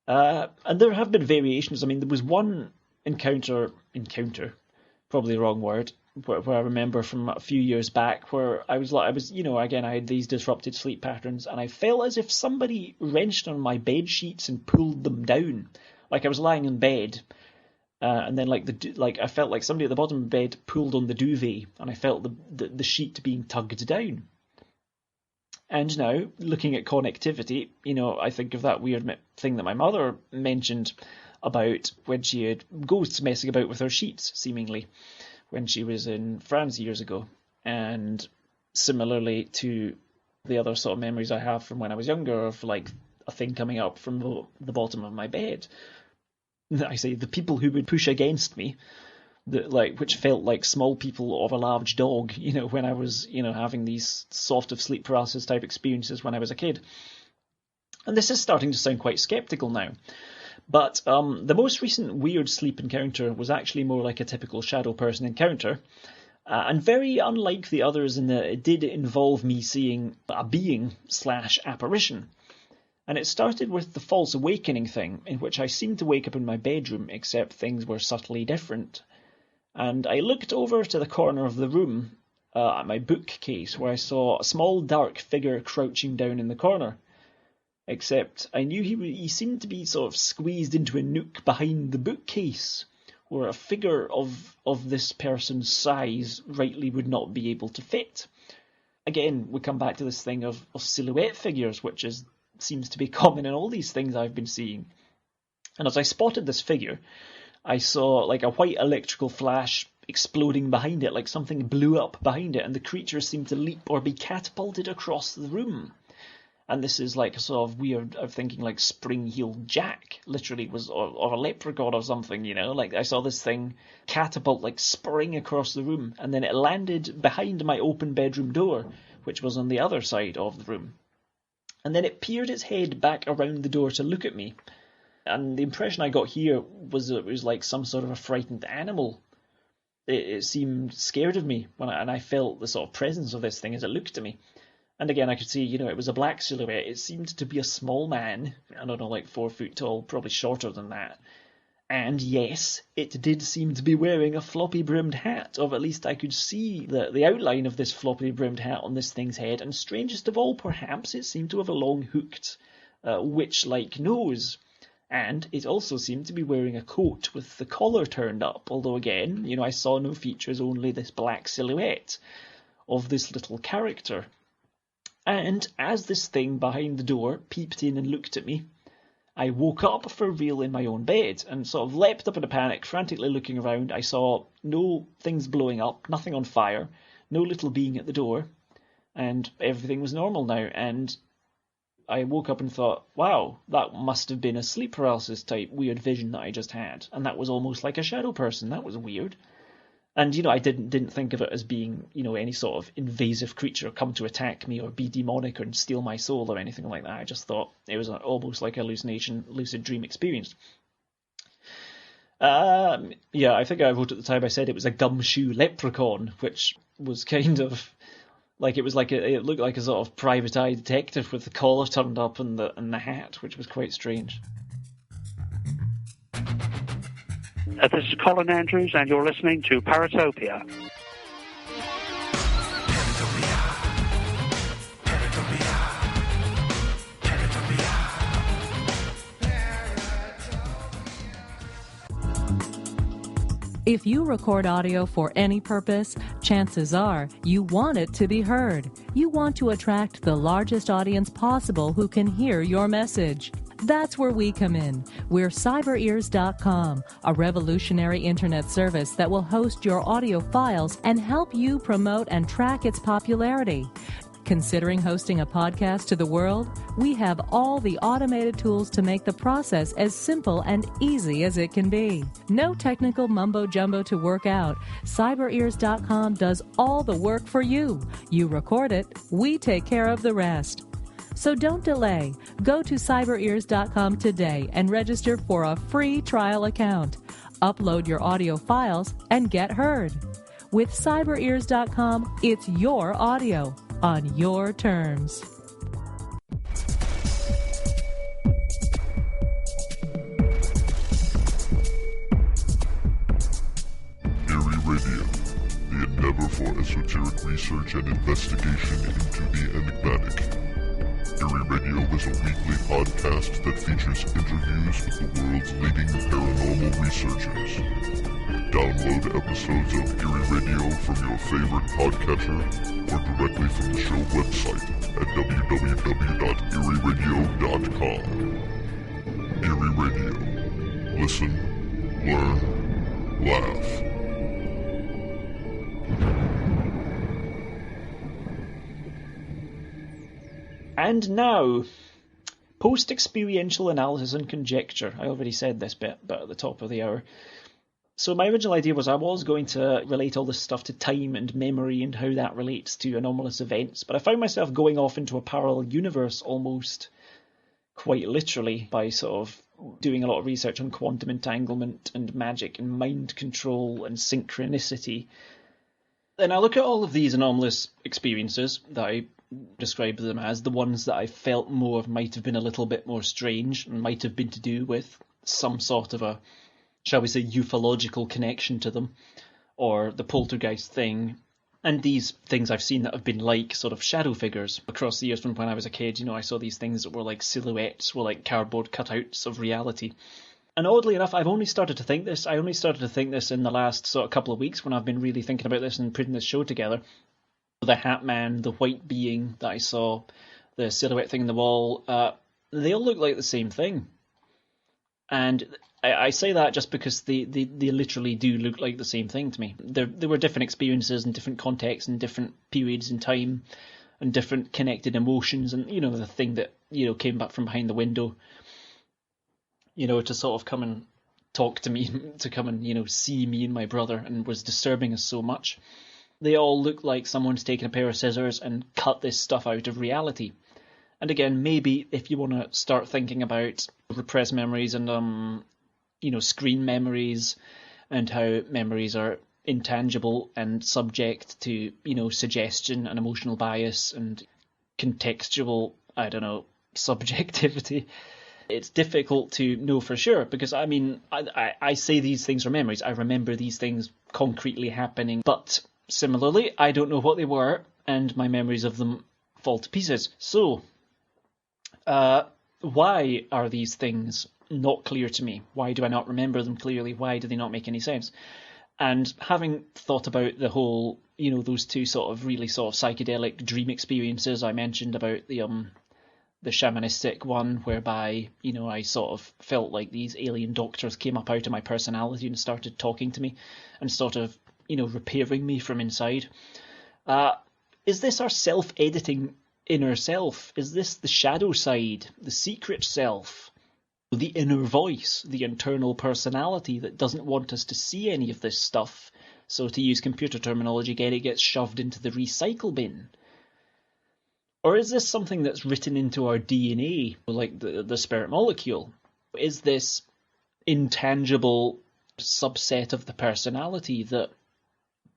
And there have been variations. I mean, there was one encounter, probably the wrong word, where I remember from a few years back where I was, again, I had these disrupted sleep patterns, and I felt as if somebody wrenched on my bed sheets and pulled them down. Like I was lying in bed, and then I felt like somebody at the bottom of the bed pulled on the duvet, and I felt the sheet being tugged down. And now, looking at connectivity, I think of that weird thing that my mother mentioned about when she had ghosts messing about with her sheets, seemingly, when she was in France years ago. And similarly to the other sort of memories I have from when I was younger of like a thing coming up from the bottom of my bed. I say the people who would push against me, which felt like small people of a large dog, when I was, having these sort of sleep paralysis type experiences when I was a kid. And this is starting to sound quite sceptical now. But the most recent weird sleep encounter was actually more like a typical shadow person encounter, and very unlike the others in that it did involve me seeing a being/apparition. And it started with the false awakening thing, in which I seemed to wake up in my bedroom, except things were subtly different. And I looked over to the corner of the room at my bookcase, where I saw a small dark figure crouching down in the corner. Except I knew he seemed to be sort of squeezed into a nook behind the bookcase, where a figure of this person's size rightly would not be able to fit. Again, we come back to this thing of silhouette figures, which seems to be common in all these things I've been seeing. And as I spotted this figure, I saw like a white electrical flash exploding behind it, like something blew up behind it, and the creature seemed to leap or be catapulted across the room. And this is like a sort of weird, I'm thinking like spring-heeled Jack, literally, or a leprechaun or something, like I saw this thing catapult, like spring across the room, and then it landed behind my open bedroom door, which was on the other side of the room. And then it peered its head back around the door to look at me. And the impression I got here was that it was like some sort of a frightened animal. It seemed scared of me, and I felt the sort of presence of this thing as it looked at me. And again, I could see, it was a black silhouette. It seemed to be a small man, I don't know, like 4 foot tall, probably shorter than that. And yes, it did seem to be wearing a floppy-brimmed hat, or at least I could see the outline of this floppy-brimmed hat on this thing's head, and strangest of all, perhaps, it seemed to have a long hooked witch-like nose. And it also seemed to be wearing a coat with the collar turned up, although again, I saw no features, only this black silhouette of this little character. And as this thing behind the door peeped in and looked at me, I woke up for real in my own bed and sort of leapt up in a panic, frantically looking around. I saw no things blowing up, nothing on fire, no little being at the door, and everything was normal now. And I woke up and thought, wow, that must have been a sleep paralysis type weird vision that I just had. And that was almost like a shadow person. That was weird. And, I didn't think of it as being, any sort of invasive creature come to attack me or be demonic or steal my soul or anything like that. I just thought it was almost like a hallucination, lucid dream experience. Yeah, I think I wrote at the time, I said it was a gumshoe leprechaun, which was kind of like, it looked like a sort of private eye detective with the collar turned up and the hat, which was quite strange. This is Colin Andrews, and you're listening to Paratopia. If you record audio for any purpose, chances are you want it to be heard. You want to attract the largest audience possible who can hear your message. That's where we come in. We're CyberEars.com, a revolutionary internet service that will host your audio files and help you promote and track its popularity. Considering hosting a podcast to the world? We have all the automated tools to make the process as simple and easy as it can be. No technical mumbo-jumbo to work out. CyberEars.com does all the work for you. You record it, we take care of the rest. So don't delay. Go to CyberEars.com today and register for a free trial account. Upload your audio files and get heard. With CyberEars.com, it's your audio on your terms. Eerie Radio, the endeavor for esoteric research and investigation into the enigmatic. Eerie Radio is a weekly podcast that features interviews with the world's leading paranormal researchers. Download episodes of Eerie Radio from your favorite podcatcher or directly from the show website at www.eerieradio.com. Eerie Radio. Listen, learn, laugh. And now, post-experiential analysis and conjecture. I already said this bit, but at the top of the hour. So my original idea was I was going to relate all this stuff to time and memory and how that relates to anomalous events, but I found myself going off into a parallel universe almost quite literally by sort of doing a lot of research on quantum entanglement and magic and mind control and synchronicity. Then I look at all of these anomalous experiences that I describe them as, the ones that I felt more might have been a little bit more strange and might have been to do with some sort of a, shall we say, ufological connection to them, or the poltergeist thing. And these things I've seen that have been like sort of shadow figures across the years from when I was a kid. You know, I saw these things that were like silhouettes, were like cardboard cutouts of reality. And oddly enough, I only started to think this in the last sort of couple of weeks when I've been really thinking about this and putting this show together. The Hat Man, the white being that I saw, the silhouette thing in the wall, they all look like the same thing. And I say that just because they literally do look like the same thing to me. There were different experiences and different contexts and different periods in time and different connected emotions, and, you know, the thing that, you know, came back from behind the window, you know, to sort of come and talk to me, to come and, you know, see me and my brother, and was disturbing us so much. They all look like someone's taken a pair of scissors and cut this stuff out of reality. And again, maybe if you want to start thinking about repressed memories and, you know, screen memories, and how memories are intangible and subject to, you know, suggestion and emotional bias and contextual, I don't know, subjectivity, it's difficult to know for sure, because, I mean, I say these things are memories. I remember these things concretely happening, but similarly, I don't know what they were, and my memories of them fall to pieces. So, why are these things not clear to me? Why do I not remember them clearly? Why do they not make any sense? And having thought about the whole, you know, those two sort of really sort of psychedelic dream experiences I mentioned about the shamanistic one, whereby, you know, I sort of felt like these alien doctors came up out of my personality and started talking to me and sort of, you know, repairing me from inside. Is this our self-editing inner self? Is this the shadow side, the secret self, the inner voice, the internal personality that doesn't want us to see any of this stuff? So to use computer terminology again, it gets shoved into the recycle bin. Or is this something that's written into our DNA, like the spirit molecule? Is this intangible subset of the personality that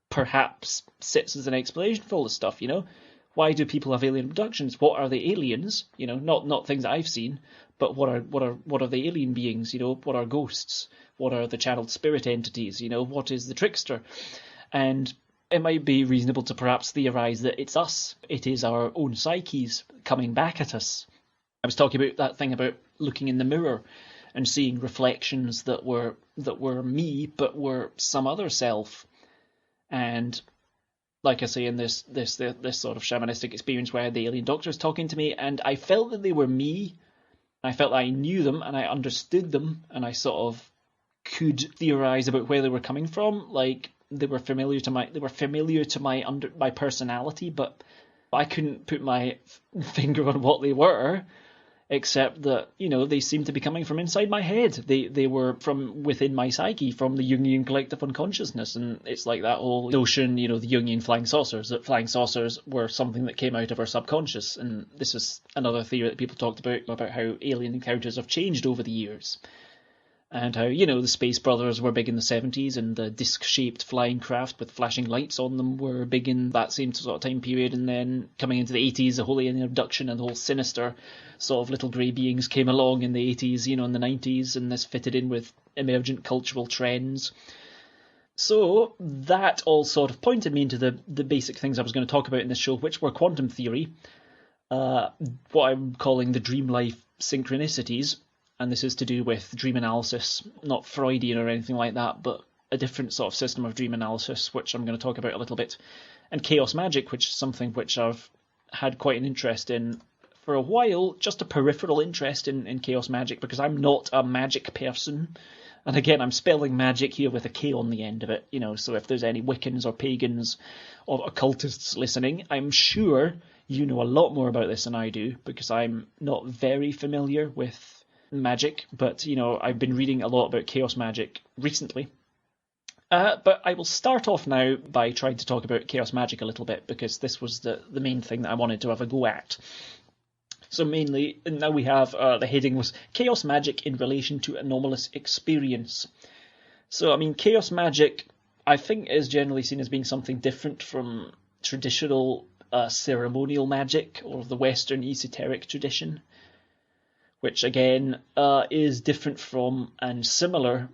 perhaps sits as an explanation for all this stuff, you know? Why do people have alien abductions? What are the aliens? You know, not things that I've seen, but what are the alien beings? You know, what are ghosts? What are the channeled spirit entities? You know, what is the trickster? And it might be reasonable to perhaps theorize that it's us. It is our own psyches coming back at us. I was talking about that thing about looking in the mirror and seeing reflections that were me, but were some other self. And like I say, in this sort of shamanistic experience where I had the alien doctors talking to me, and I felt that they were me. I felt I knew them and I understood them, and I sort of could theorize about where they were coming from. Like, they were familiar to my personality, but I couldn't put my finger on what they were, except that, you know, they seemed to be coming from inside my head. They were from within my psyche, from the Jungian collective unconsciousness. And it's like that whole notion, you know, the Jungian flying saucers, that flying saucers were something that came out of our subconscious. And this is another theory that people talked about how alien encounters have changed over the years. And how, you know, the Space Brothers were big in the 70s, and the disc-shaped flying craft with flashing lights on them were big in that same sort of time period. And then coming into the 80s, the whole alien abduction and the whole sinister sort of little grey beings came along in the 80s, you know, in the 90s, and this fitted in with emergent cultural trends. So that all sort of pointed me into the basic things I was going to talk about in this show, which were quantum theory, what I'm calling the dream life synchronicities. And this is to do with dream analysis, not Freudian or anything like that, but a different sort of system of dream analysis, which I'm going to talk about a little bit. And chaos magic, which is something which I've had quite an interest in for a while, just a peripheral interest in chaos magic, because I'm not a magic person. And again, I'm spelling magic here with a K on the end of it, you know, so if there's any Wiccans or pagans or occultists listening, I'm sure you know a lot more about this than I do, because I'm not very familiar with magic, but, you know, I've been reading a lot about chaos magic recently. But I will start off now by trying to talk about chaos magic a little bit, because this was the main thing that I wanted to have a go at. So mainly, now we have, the heading was Chaos Magic in Relation to Anomalous Experience. So, I mean, chaos magic, I think, is generally seen as being something different from traditional ceremonial magic, or the Western esoteric tradition, which again is different from and similar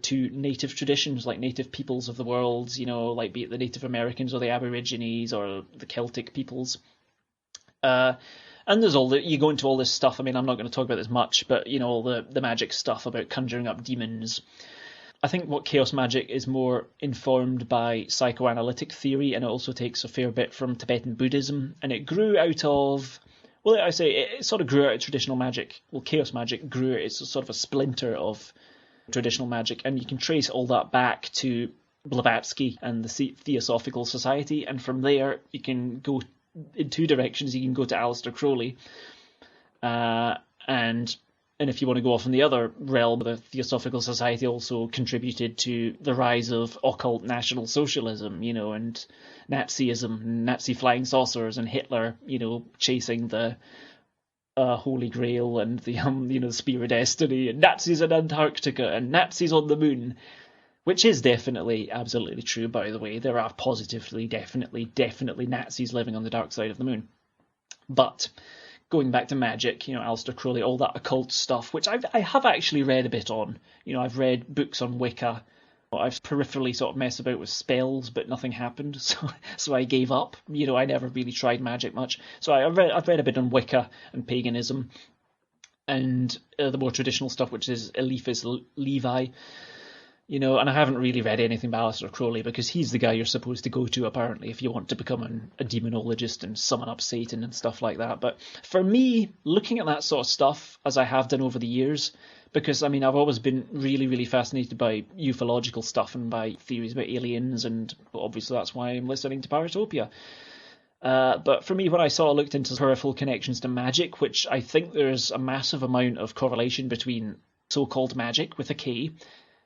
to native traditions, like native peoples of the world, you know, like be it the Native Americans or the Aborigines or the Celtic peoples. And there's you go into all this stuff. I mean, I'm not going to talk about this much, but, you know, all the magic stuff about conjuring up demons. I think what chaos magic is more informed by psychoanalytic theory, and it also takes a fair bit from Tibetan Buddhism, and it grew out of... Well, I say it sort of grew out of traditional magic. Well, chaos magic grew, it's sort of a splinter of traditional magic, and you can trace all that back to Blavatsky and the Theosophical Society, and from there you can go in two directions. You can go to Aleister Crowley, and if you want to go off in the other realm, the Theosophical Society also contributed to the rise of occult National Socialism, you know, and Nazism, Nazi flying saucers, and Hitler, you know, chasing the Holy Grail and the you know, the Spear of Destiny, and Nazis in Antarctica and Nazis on the moon, which is definitely absolutely true, by the way. There are positively, definitely Nazis living on the dark side of the moon. But going back to magic, you know, Aleister Crowley, all that occult stuff, which I have actually read a bit on. You know, I've read books on Wicca. I've peripherally sort of messed about with spells, but nothing happened, so I gave up. You know, I never really tried magic much. So I've read a bit on Wicca and paganism, and the more traditional stuff, which is Eliphas Levi. You know, and I haven't really read anything by Aleister Crowley, because he's the guy you're supposed to go to, apparently, if you want to become a demonologist and summon up Satan and stuff like that. But for me, looking at that sort of stuff, as I have done over the years, because, I mean, I've always been really, really fascinated by ufological stuff and by theories about aliens, and obviously that's why I'm listening to Paratopia. But for me, when I sort of looked into peripheral connections to magic, which I think there's a massive amount of correlation between so-called magic, with a K,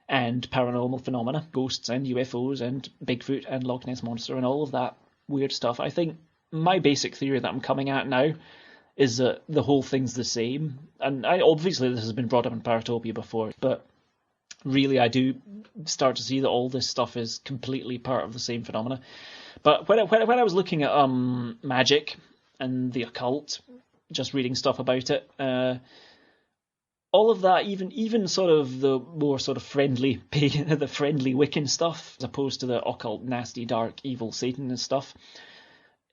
and paranormal phenomena, ghosts and UFOs and Bigfoot and Loch Ness Monster and all of that weird stuff. I think my basic theory that I'm coming at now is that the whole thing's the same. And obviously this has been brought up in Paratopia before, but really I do start to see that all this stuff is completely part of the same phenomena. But when I was looking at magic and the occult, just reading stuff about it, all of that, even sort of the more sort of friendly pagan, the friendly Wiccan stuff, as opposed to the occult, nasty, dark, evil Satan and stuff,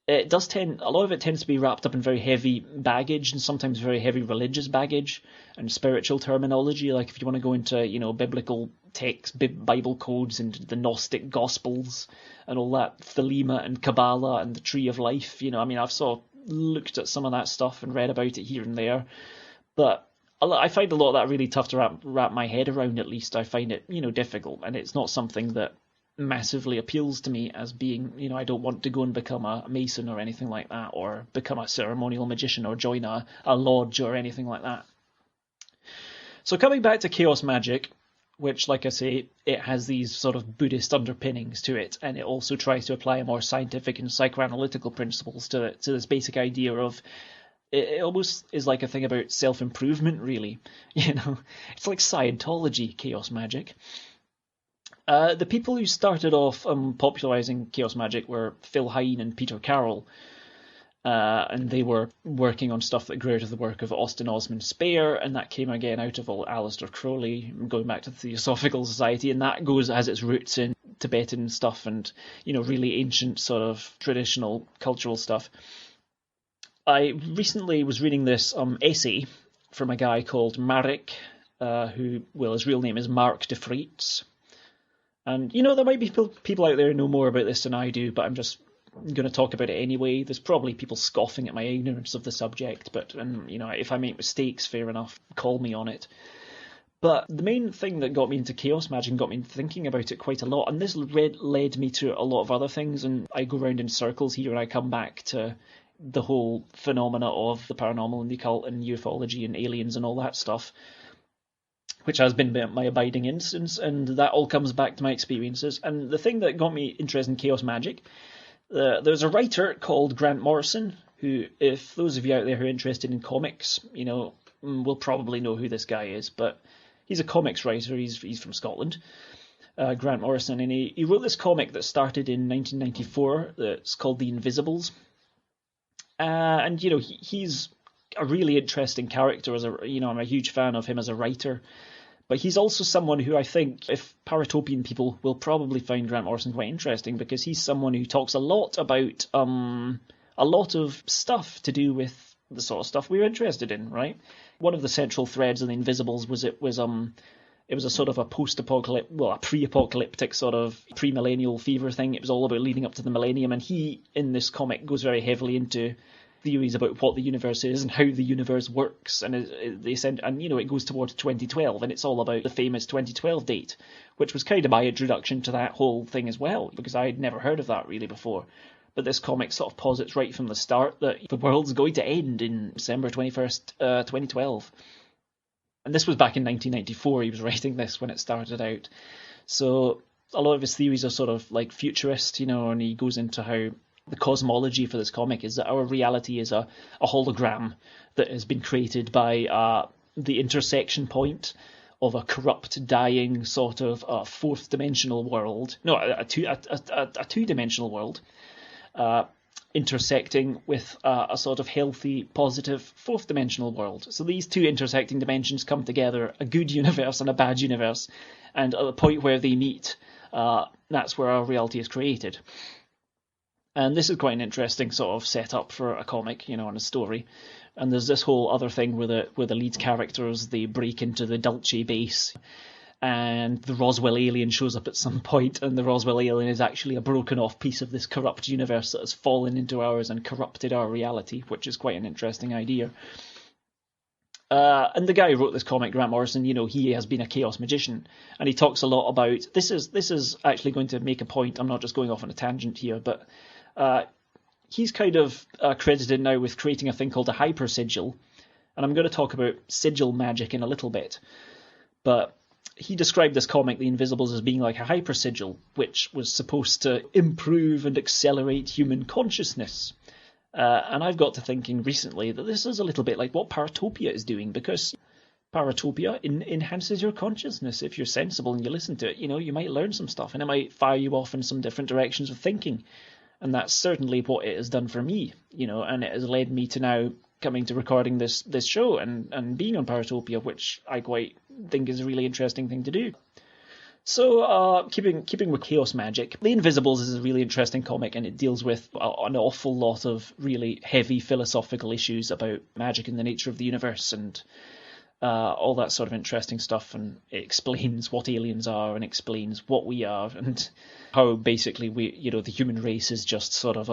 it does tend, a lot of it tends to be wrapped up in very heavy baggage, and sometimes very heavy religious baggage and spiritual terminology. Like if you want to go into, you know, biblical texts, Bible codes, and the Gnostic Gospels and all that, Thelema and Kabbalah and the Tree of Life, you know, I mean, I've sort of looked at some of that stuff and read about it here and there, but I find a lot of that really tough to wrap my head around. At least I find it, you know, difficult, and it's not something that massively appeals to me as being, you know, I don't want to go and become a mason or anything like that, or become a ceremonial magician or join a lodge or anything like that. So coming back to chaos magic, which, like I say, it has these sort of Buddhist underpinnings to it, and it also tries to apply more scientific and psychoanalytical principles to this basic idea of, it almost is like a thing about self-improvement, really. You know, it's like Scientology, chaos magic. The people who started off popularising chaos magic were Phil Hine and Peter Carroll, and they were working on stuff that grew out of the work of Austin Osman Spare, and that came again out of Aleister Crowley, going back to the Theosophical Society, and that has its roots in Tibetan stuff and, you know, really ancient sort of traditional cultural stuff. I recently was reading this essay from a guy called Magick, who, well, his real name is Mark de Vries. And, you know, there might be people out there who know more about this than I do, but I'm just going to talk about it anyway. There's probably people scoffing at my ignorance of the subject, but, and, you know, if I make mistakes, fair enough, call me on it. But the main thing that got me into chaos magic and got me thinking about it quite a lot, and this led me to a lot of other things, and I go around in circles here and I come back to the whole phenomena of the paranormal and the occult and ufology and aliens and all that stuff, which has been my abiding instance, and that all comes back to my experiences. And the thing that got me interested in chaos magic, there's a writer called Grant Morrison, who, if those of you out there who are interested in comics, you know, will probably know who this guy is, but he's a comics writer. He's from Scotland, Grant Morrison, and he wrote this comic that started in 1994 that's called The Invisibles. And, you know, he's a really interesting character. I'm a huge fan of him as a writer. But he's also someone who I think, if Paratopian people will probably find Grant Morrison quite interesting, because he's someone who talks a lot about a lot of stuff to do with the sort of stuff we're interested in, right? One of the central threads of The Invisibles was it was a sort of a a pre-apocalyptic sort of pre-millennial fever thing. It was all about leading up to the millennium, and he, in this comic, goes very heavily into theories about what the universe is and how the universe works, and it goes towards 2012, and it's all about the famous 2012 date, which was kind of my introduction to that whole thing as well, because I had never heard of that really before. But this comic sort of posits right from the start that the world's going to end in December 21st, 2012. And this was back in 1994, he was writing this when it started out. So a lot of his theories are sort of like futurist, you know, and he goes into how the cosmology for this comic is that our reality is a hologram that has been created by the intersection point of a corrupt, dying sort of fourth dimensional world. No, a two-dimensional world. Intersecting with a sort of healthy, positive fourth dimensional world. So these two intersecting dimensions come together, a good universe and a bad universe, and at the point where they meet, that's where our reality is created. And this is quite an interesting sort of setup for a comic, you know, and a story. And there's this whole other thing where the lead characters, they break into the Dulce base, and the Roswell alien shows up at some point, and the Roswell alien is actually a broken off piece of this corrupt universe that has fallen into ours and corrupted our reality, which is quite an interesting idea. And the guy who wrote this comic, Grant Morrison, you know, he has been a chaos magician, and he talks a lot about, this is actually going to make a point, I'm not just going off on a tangent here, but he's kind of credited now with creating a thing called a hyper sigil, and I'm going to talk about sigil magic in a little bit, but he described this comic, The Invisibles, as being like a hyper sigil, which was supposed to improve and accelerate human consciousness. And I've got to thinking recently that this is a little bit like what Paratopia is doing, because Paratopia enhances your consciousness. If you're sensible and you listen to it, you know, you might learn some stuff, and it might fire you off in some different directions of thinking. And that's certainly what it has done for me, you know, and it has led me to now coming to recording this show and being on Paratopia, which I quite think is a really interesting thing to do. So, keeping with chaos magic, The Invisibles is a really interesting comic, and it deals with an awful lot of really heavy philosophical issues about magic and the nature of the universe, and all that sort of interesting stuff. And it explains what aliens are, and explains what we are, and how basically the human race is just sort of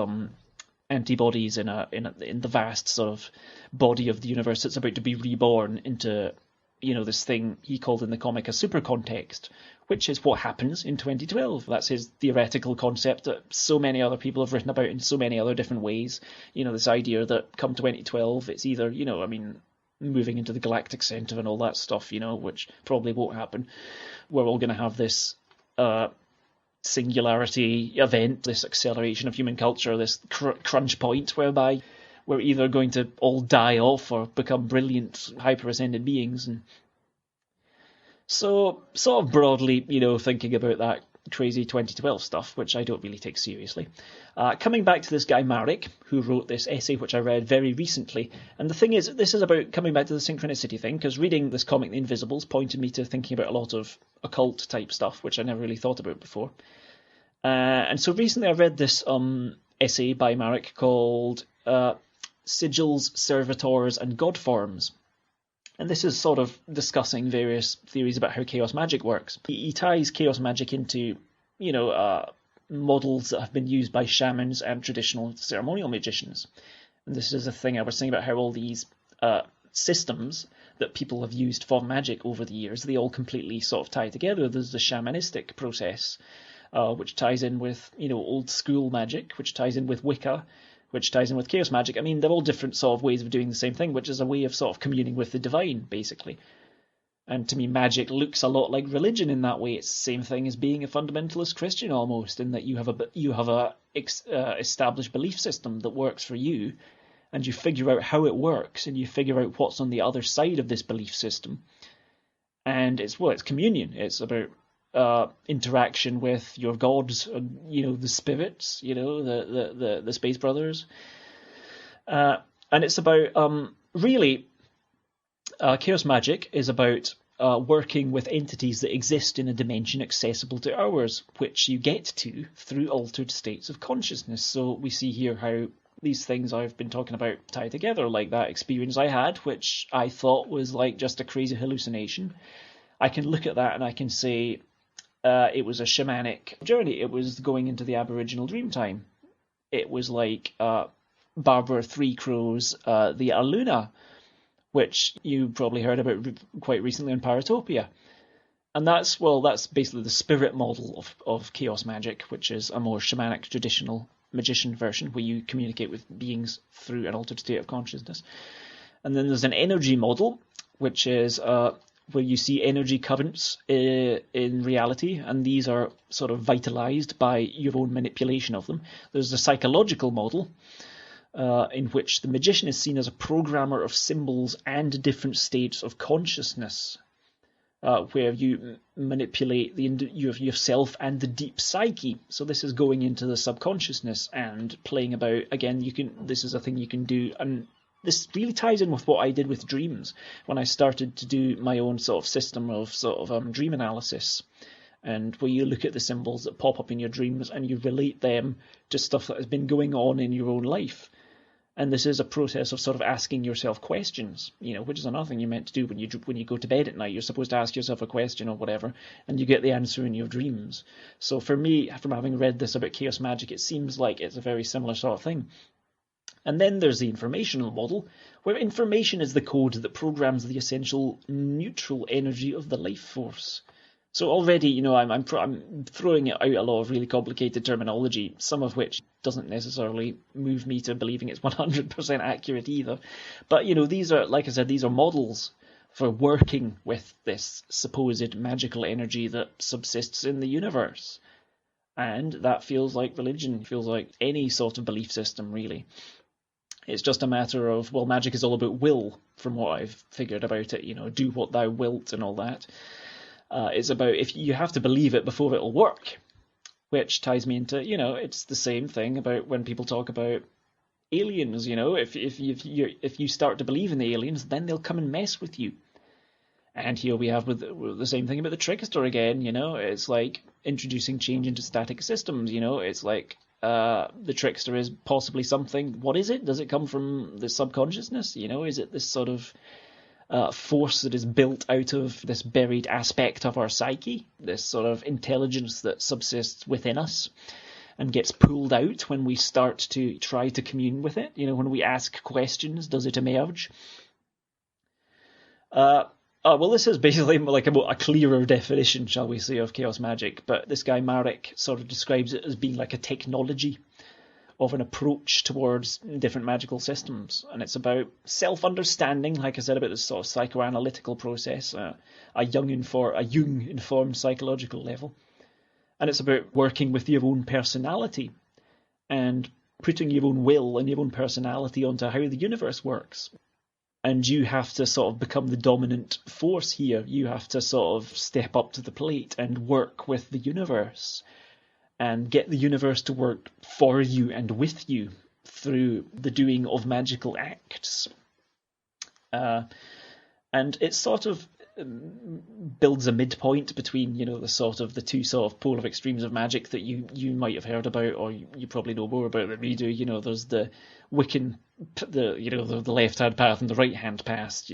antibodies in the vast sort of body of the universe that's about to be reborn into this thing he called in the comic a super context, which is what happens in 2012. That's his theoretical concept that so many other people have written about in so many other different ways. This idea that come 2012, it's either, moving into the galactic center and all that stuff, which probably won't happen. We're all going to have this singularity event, this acceleration of human culture, this crunch point whereby we're either going to all die off or become brilliant, hyper-ascended beings. And so, sort of broadly, thinking about that crazy 2012 stuff, which I don't really take seriously. Coming back to this guy Magick, who wrote this essay, which I read very recently. And the thing is, this is about coming back to the synchronicity thing, because reading this comic, The Invisibles, pointed me to thinking about a lot of occult-type stuff, which I never really thought about before. And so recently I read this essay by Magick called Sigils, Servitors, and God Forms. And this is sort of discussing various theories about how chaos magic works. He ties chaos magic into, models that have been used by shamans and traditional ceremonial magicians. And this is a thing I was saying about how all these systems that people have used for magic over the years, they all completely sort of tie together. There's the shamanistic process, which ties in with, old school magic, which ties in with Wicca, which ties in with chaos magic. I mean, they're all different sort of ways of doing the same thing, which is a way of sort of communing with the divine, basically. And to me, magic looks a lot like religion in that way. It's the same thing as being a fundamentalist Christian almost, in that you have a established belief system that works for you, and you figure out how it works, and you figure out what's on the other side of this belief system. And it's communion. It's about interaction with your gods, the spirits, the Space Brothers, and it's about really chaos magic is about working with entities that exist in a dimension accessible to ours, which you get to through altered states of consciousness. So we see here how these things I've been talking about tie together, like that experience I had, which I thought was like just a crazy hallucination. I can look at that and I can say, it was a shamanic journey. It was going into the Aboriginal Dreamtime. It was like Barbara Three Crows, the Aluna, which you probably heard about quite recently on Paratopia. And that's basically the spirit model of chaos magic, which is a more shamanic traditional magician version where you communicate with beings through an altered state of consciousness. And then there's an energy model, which is where you see energy currents in reality, and these are sort of vitalized by your own manipulation of them. There's a psychological model in which the magician is seen as a programmer of symbols and different states of consciousness, where you manipulate yourself and the deep psyche. So this is going into the subconsciousness and playing about. Again, this is a thing you can do, and this really ties in with what I did with dreams when I started to do my own sort of system of dream analysis, and where you look at the symbols that pop up in your dreams and you relate them to stuff that has been going on in your own life. And this is a process of sort of asking yourself questions, which is another thing you're meant to do when you go to bed at night. You're supposed to ask yourself a question or whatever, and you get the answer in your dreams. So for me, from having read this about chaos magic, it seems like it's a very similar sort of thing. And then there's the informational model, where information is the code that programs the essential neutral energy of the life force. So already, I'm throwing out a lot of really complicated terminology, some of which doesn't necessarily move me to believing it's 100% accurate either. But, these are, like I said, these are models for working with this supposed magical energy that subsists in the universe. And that feels like religion, feels like any sort of belief system, really. It's just a matter of, magic is all about will, from what I've figured about it, do what thou wilt and all that. It's about, if you have to believe it before it'll work, which ties me into, it's the same thing about when people talk about aliens, if you start to believe in the aliens, then they'll come and mess with you. And here we have with the same thing about the trickster again, it's like introducing change into static systems, it's like the trickster is possibly something. What is it? Does it come from the subconsciousness? Is it this sort of force that is built out of this buried aspect of our psyche, this sort of intelligence that subsists within us and gets pulled out when we start to try to commune with it? When we ask questions, does it emerge? Well, this is basically like a clearer definition, shall we say, of chaos magic, but this guy Magick sort of describes it as being like a technology of an approach towards different magical systems, and it's about self-understanding, like I said, about this sort of psychoanalytical process, a Jung-informed psychological level, and it's about working with your own personality and putting your own will and your own personality onto how the universe works. And you have to sort of become the dominant force here. You have to sort of step up to the plate and work with the universe and get the universe to work for you and with you through the doing of magical acts. And it sort of builds a midpoint between, the sort of the two sort of polar extremes of magic that you might have heard about, or you probably know more about than we do. There's the Wiccan, the left-hand path and the right-hand path,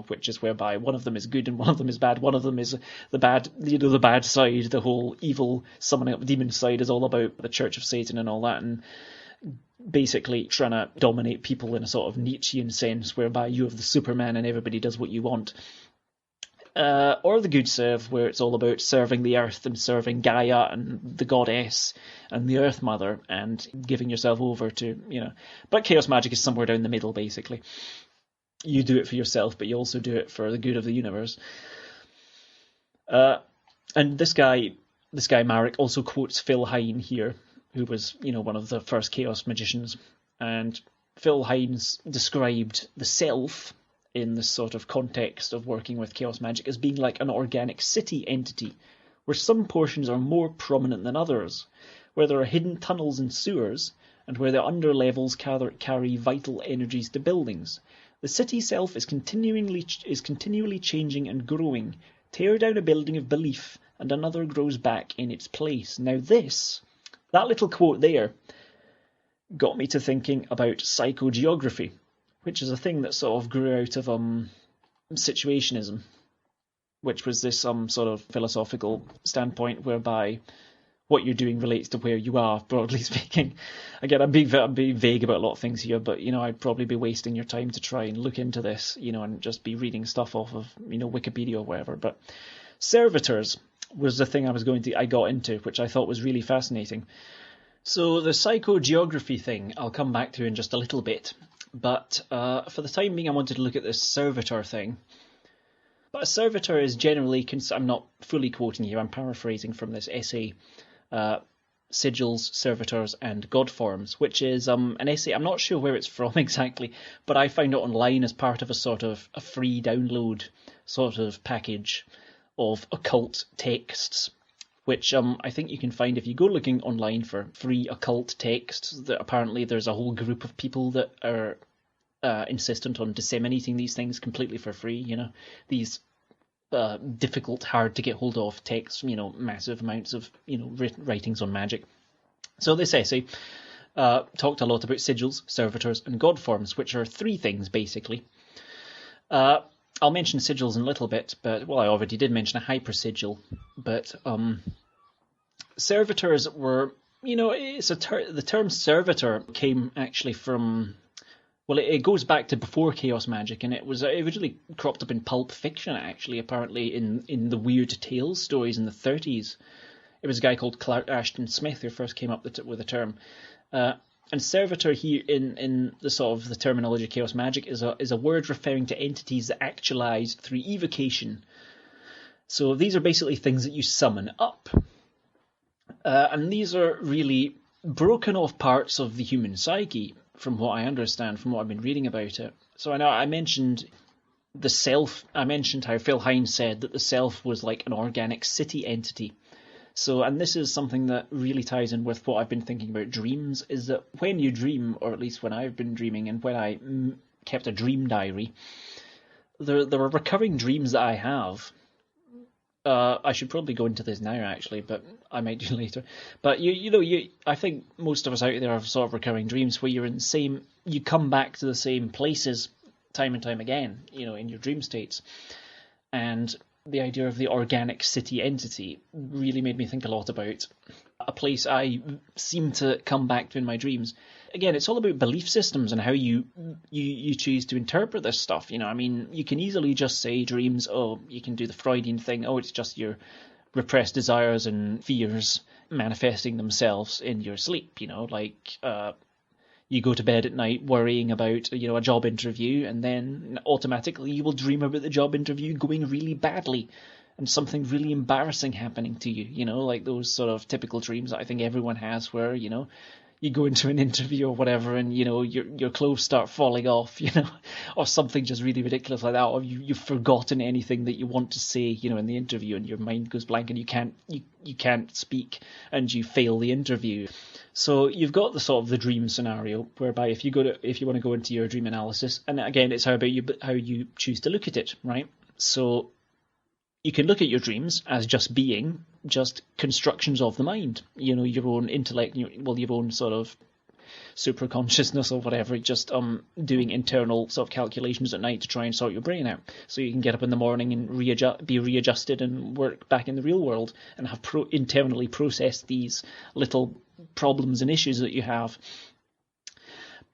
which is whereby one of them is good and one of them is bad. One of them is the bad, the bad side, the whole evil summoning up the demon side is all about the Church of Satan and all that, and basically trying to dominate people in a sort of Nietzschean sense, whereby you have the Superman and everybody does what you want. Or the good serve, where it's all about serving the earth and serving Gaia and the goddess and the Earth Mother and giving yourself over to, But chaos magic is somewhere down the middle, basically. You do it for yourself, but you also do it for the good of the universe. And this guy Marek also quotes Phil Hine here, who was, one of the first chaos magicians. And Phil Hines described the self in this sort of context of working with chaos magic as being like an organic city entity, where some portions are more prominent than others, where there are hidden tunnels and sewers, and where the underlevels carry vital energies to buildings. The city self is continually changing and growing. Tear down a building of belief, and another grows back in its place. Now that little quote there got me to thinking about psychogeography, which is a thing that sort of grew out of situationism, which was this sort of philosophical standpoint whereby what you're doing relates to where you are, broadly speaking. Again, I'm being vague about a lot of things here, but, I'd probably be wasting your time to try and look into this, and just be reading stuff off of, Wikipedia or whatever. But servitors was the thing I got into, which I thought was really fascinating. So the psychogeography thing I'll come back to in just a little bit. But for the time being, I wanted to look at this servitor thing. But a servitor is generally, I'm not fully quoting here, I'm paraphrasing from this essay, Sigils, Servitors and God Forms, which is an essay, I'm not sure where it's from exactly, but I found it online as part of a sort of a free download sort of package of occult texts, which I think you can find if you go looking online for free occult texts. That apparently there's a whole group of people that are insistent on disseminating these things completely for free, these difficult, hard to get hold of texts, massive amounts of, writings on magic. So this essay talked a lot about sigils, servitors and god forms, which are three things basically. I'll mention sigils in a little bit, but, I already did mention a hypersigil, but servitors were, the term servitor came actually from, it goes back to before chaos magic, and it originally cropped up in pulp fiction, actually, apparently in the Weird Tales stories in the 30s. It was a guy called Clark Ashton Smith who first came up with the term. And servitor here in the sort of the terminology of chaos magic is a word referring to entities that actualize through evocation. So these are basically things that you summon up. And these are really broken off parts of the human psyche, from what I understand, from what I've been reading about it. So I know I mentioned the self. I mentioned how Phil Hines said that the self was like an organic city entity. So, and this is something that really ties in with what I've been thinking about dreams, is that when you dream, or at least when I've been dreaming, and when I kept a dream diary, There are recurring dreams that I have. I should probably go into this now, actually, but I might do later. But I think most of us out there have sort of recurring dreams where you come back to the same places time and time again, in your dream states. And the idea of the organic city entity really made me think a lot about a place I seem to come back to in my dreams. Again, it's all about belief systems and how you choose to interpret this stuff. You can easily just say dreams, you can do the Freudian thing, it's just your repressed desires and fears manifesting themselves in your sleep, you go to bed at night worrying about, a job interview, and then automatically you will dream about the job interview going really badly and something really embarrassing happening to you, like those sort of typical dreams that I think everyone has where, you go into an interview or whatever and, your clothes start falling off, or something just really ridiculous like that, or you've forgotten anything that you want to say, in the interview and your mind goes blank and you can't speak and you fail the interview. So you've got the sort of the dream scenario whereby if you want to go into your dream analysis, and again, it's how you choose to look at it, right? So you can look at your dreams as just being just constructions of the mind, your own intellect, your own sort of supraconsciousness or whatever, just doing internal sort of calculations at night to try and sort your brain out, so you can get up in the morning and be readjusted and work back in the real world and have internally processed these little problems and issues that you have.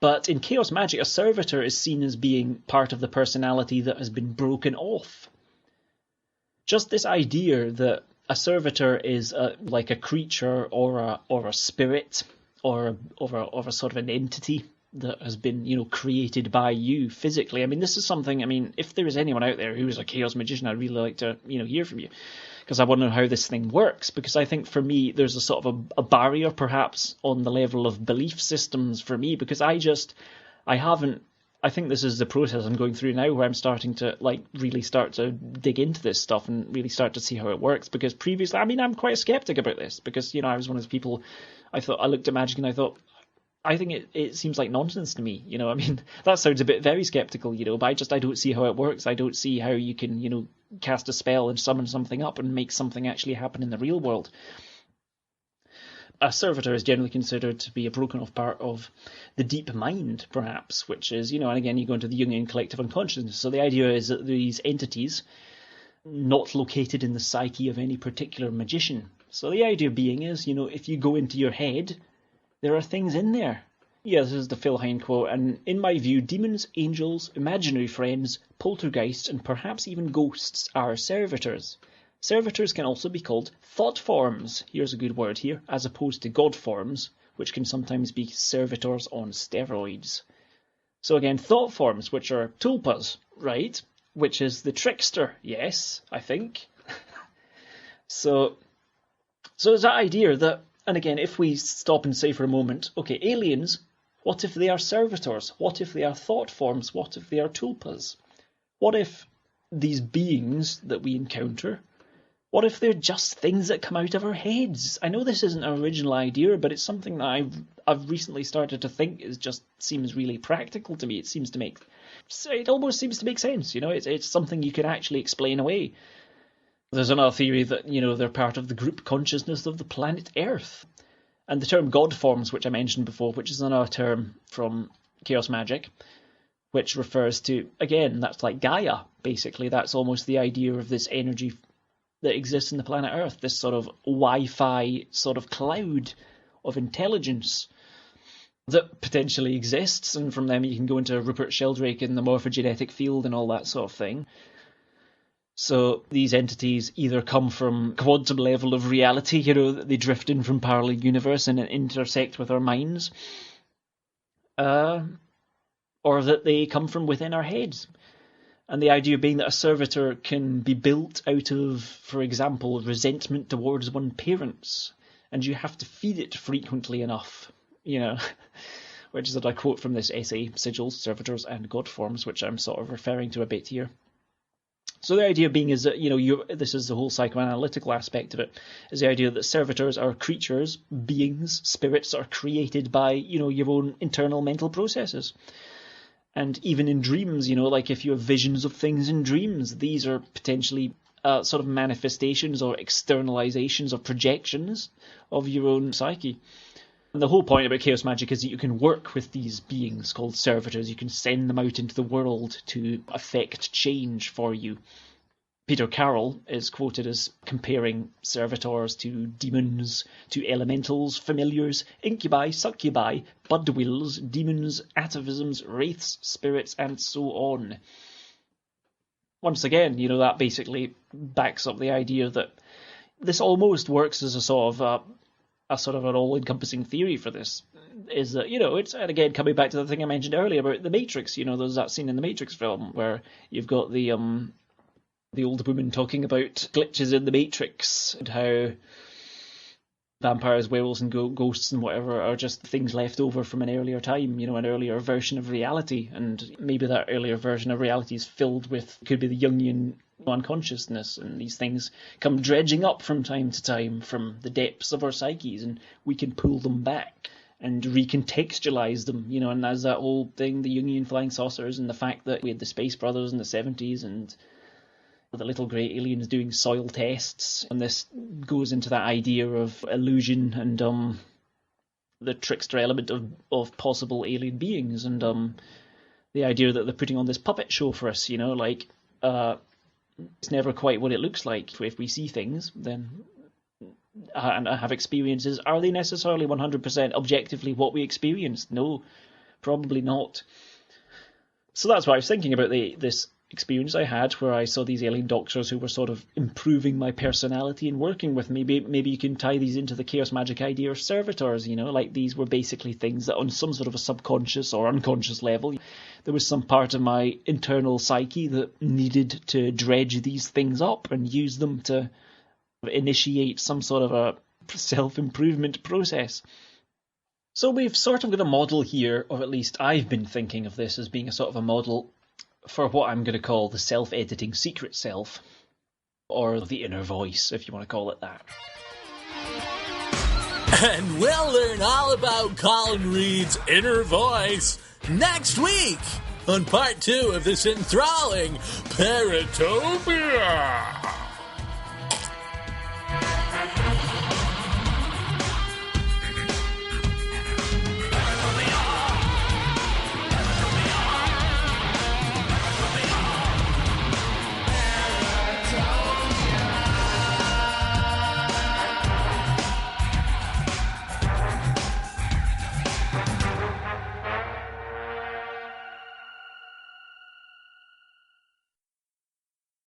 But in Chaos Magic, a servitor is seen as being part of the personality that has been broken off. Just this idea that a servitor is like a creature or a spirit or a sort of an entity that has been, created by you physically. This is something, if there is anyone out there who is a chaos magician, I'd really like to, hear from you, because I want to know how this thing works, because I think for me there's a sort of a barrier perhaps on the level of belief systems for me, because I think this is the process I'm going through now where I'm starting to really start to dig into this stuff and really start to see how it works, because previously, I'm quite a skeptic about this, because, I was one of those people, I looked at magic and I thought, I think it seems like nonsense to me, that sounds a bit very skeptical, but I don't see how it works. I don't see how you can, cast a spell and summon something up and make something actually happen in the real world. A servitor is generally considered to be a broken off part of the deep mind, perhaps, which is, and again, you go into the Jungian collective unconsciousness. So the idea is that these entities, not located in the psyche of any particular magician. So the idea being is, if you go into your head, there are things in there. Yeah, this is the Phil Hine quote, and in my view, demons, angels, imaginary friends, poltergeists, and perhaps even ghosts are servitors. Servitors can also be called thought forms, here's a good word here, as opposed to god forms, which can sometimes be servitors on steroids. So again, thought forms, which are tulpas, right? Which is the trickster, yes, I think. So there's that idea that, and again, if we stop and say for a moment, okay, aliens, what if they are servitors? What if they are thought forms? What if they are tulpas? What if these beings that we encounter, what if they're just things that come out of our heads? I know this isn't an original idea, but it's something that I've recently started to think seems really practical to me. It almost seems to make sense, it's something you can actually explain away. There's another theory that, they're part of the group consciousness of the planet Earth. And the term god forms, which I mentioned before, which is another term from Chaos Magic, which refers to, again, that's like Gaia, basically. That's almost the idea of this energy that exists in the planet Earth, this sort of Wi-Fi sort of cloud of intelligence that potentially exists, and from them you can go into Rupert Sheldrake in the morphogenetic field and all that sort of thing. So these entities either come from quantum level of reality, that they drift in from parallel universe and intersect with our minds, or that they come from within our heads. And the idea being that a servitor can be built out of, for example, resentment towards one's parents, and you have to feed it frequently enough, which is a quote from this essay, Sigils, Servitors and God Forms, which I'm sort of referring to a bit here. So the idea being is that, this is the whole psychoanalytical aspect of it, is the idea that servitors are creatures, beings, spirits are created by, your own internal mental processes. And even in dreams, like if you have visions of things in dreams, these are potentially sort of manifestations or externalizations or projections of your own psyche. And the whole point about chaos magic is that you can work with these beings called servitors. You can send them out into the world to affect change for you. Peter Carroll is quoted as comparing servitors to demons, to elementals, familiars, incubi, succubi, budwills, demons, atavisms, wraiths, spirits, and so on. Once again, that basically backs up the idea that this almost works as a sort of an all-encompassing theory for this, is that, it's, and again, coming back to the thing I mentioned earlier about the Matrix, there's that scene in the Matrix film where you've got the old woman talking about glitches in the Matrix and how vampires, werewolves and ghosts and whatever are just things left over from an earlier time, an earlier version of reality, and maybe that earlier version of reality is filled with, could be the Jungian unconsciousness, and these things come dredging up from time to time from the depths of our psyches, and we can pull them back and recontextualize them, and as that whole thing, the Jungian flying saucers and the fact that we had the Space Brothers in the 70s and the little grey aliens doing soil tests, and this goes into that idea of illusion and the trickster element of possible alien beings, and the idea that they're putting on this puppet show for us, it's never quite what it looks like. If we see things, then and have experiences, are they necessarily 100% objectively what we experienced? No, probably not. So that's why I was thinking about this experience I had where I saw these alien doctors who were sort of improving my personality and working with me. Maybe you can tie these into the chaos magic idea of servitors, like these were basically things that on some sort of a subconscious or unconscious level, there was some part of my internal psyche that needed to dredge these things up and use them to initiate some sort of a self-improvement process. So we've sort of got a model here, or at least I've been thinking of this as being a sort of a model for what I'm going to call the self-editing secret self, or the inner voice, if you want to call it that. And we'll learn all about Colin Reid's inner voice next week on part 2 of this enthralling Paratopia.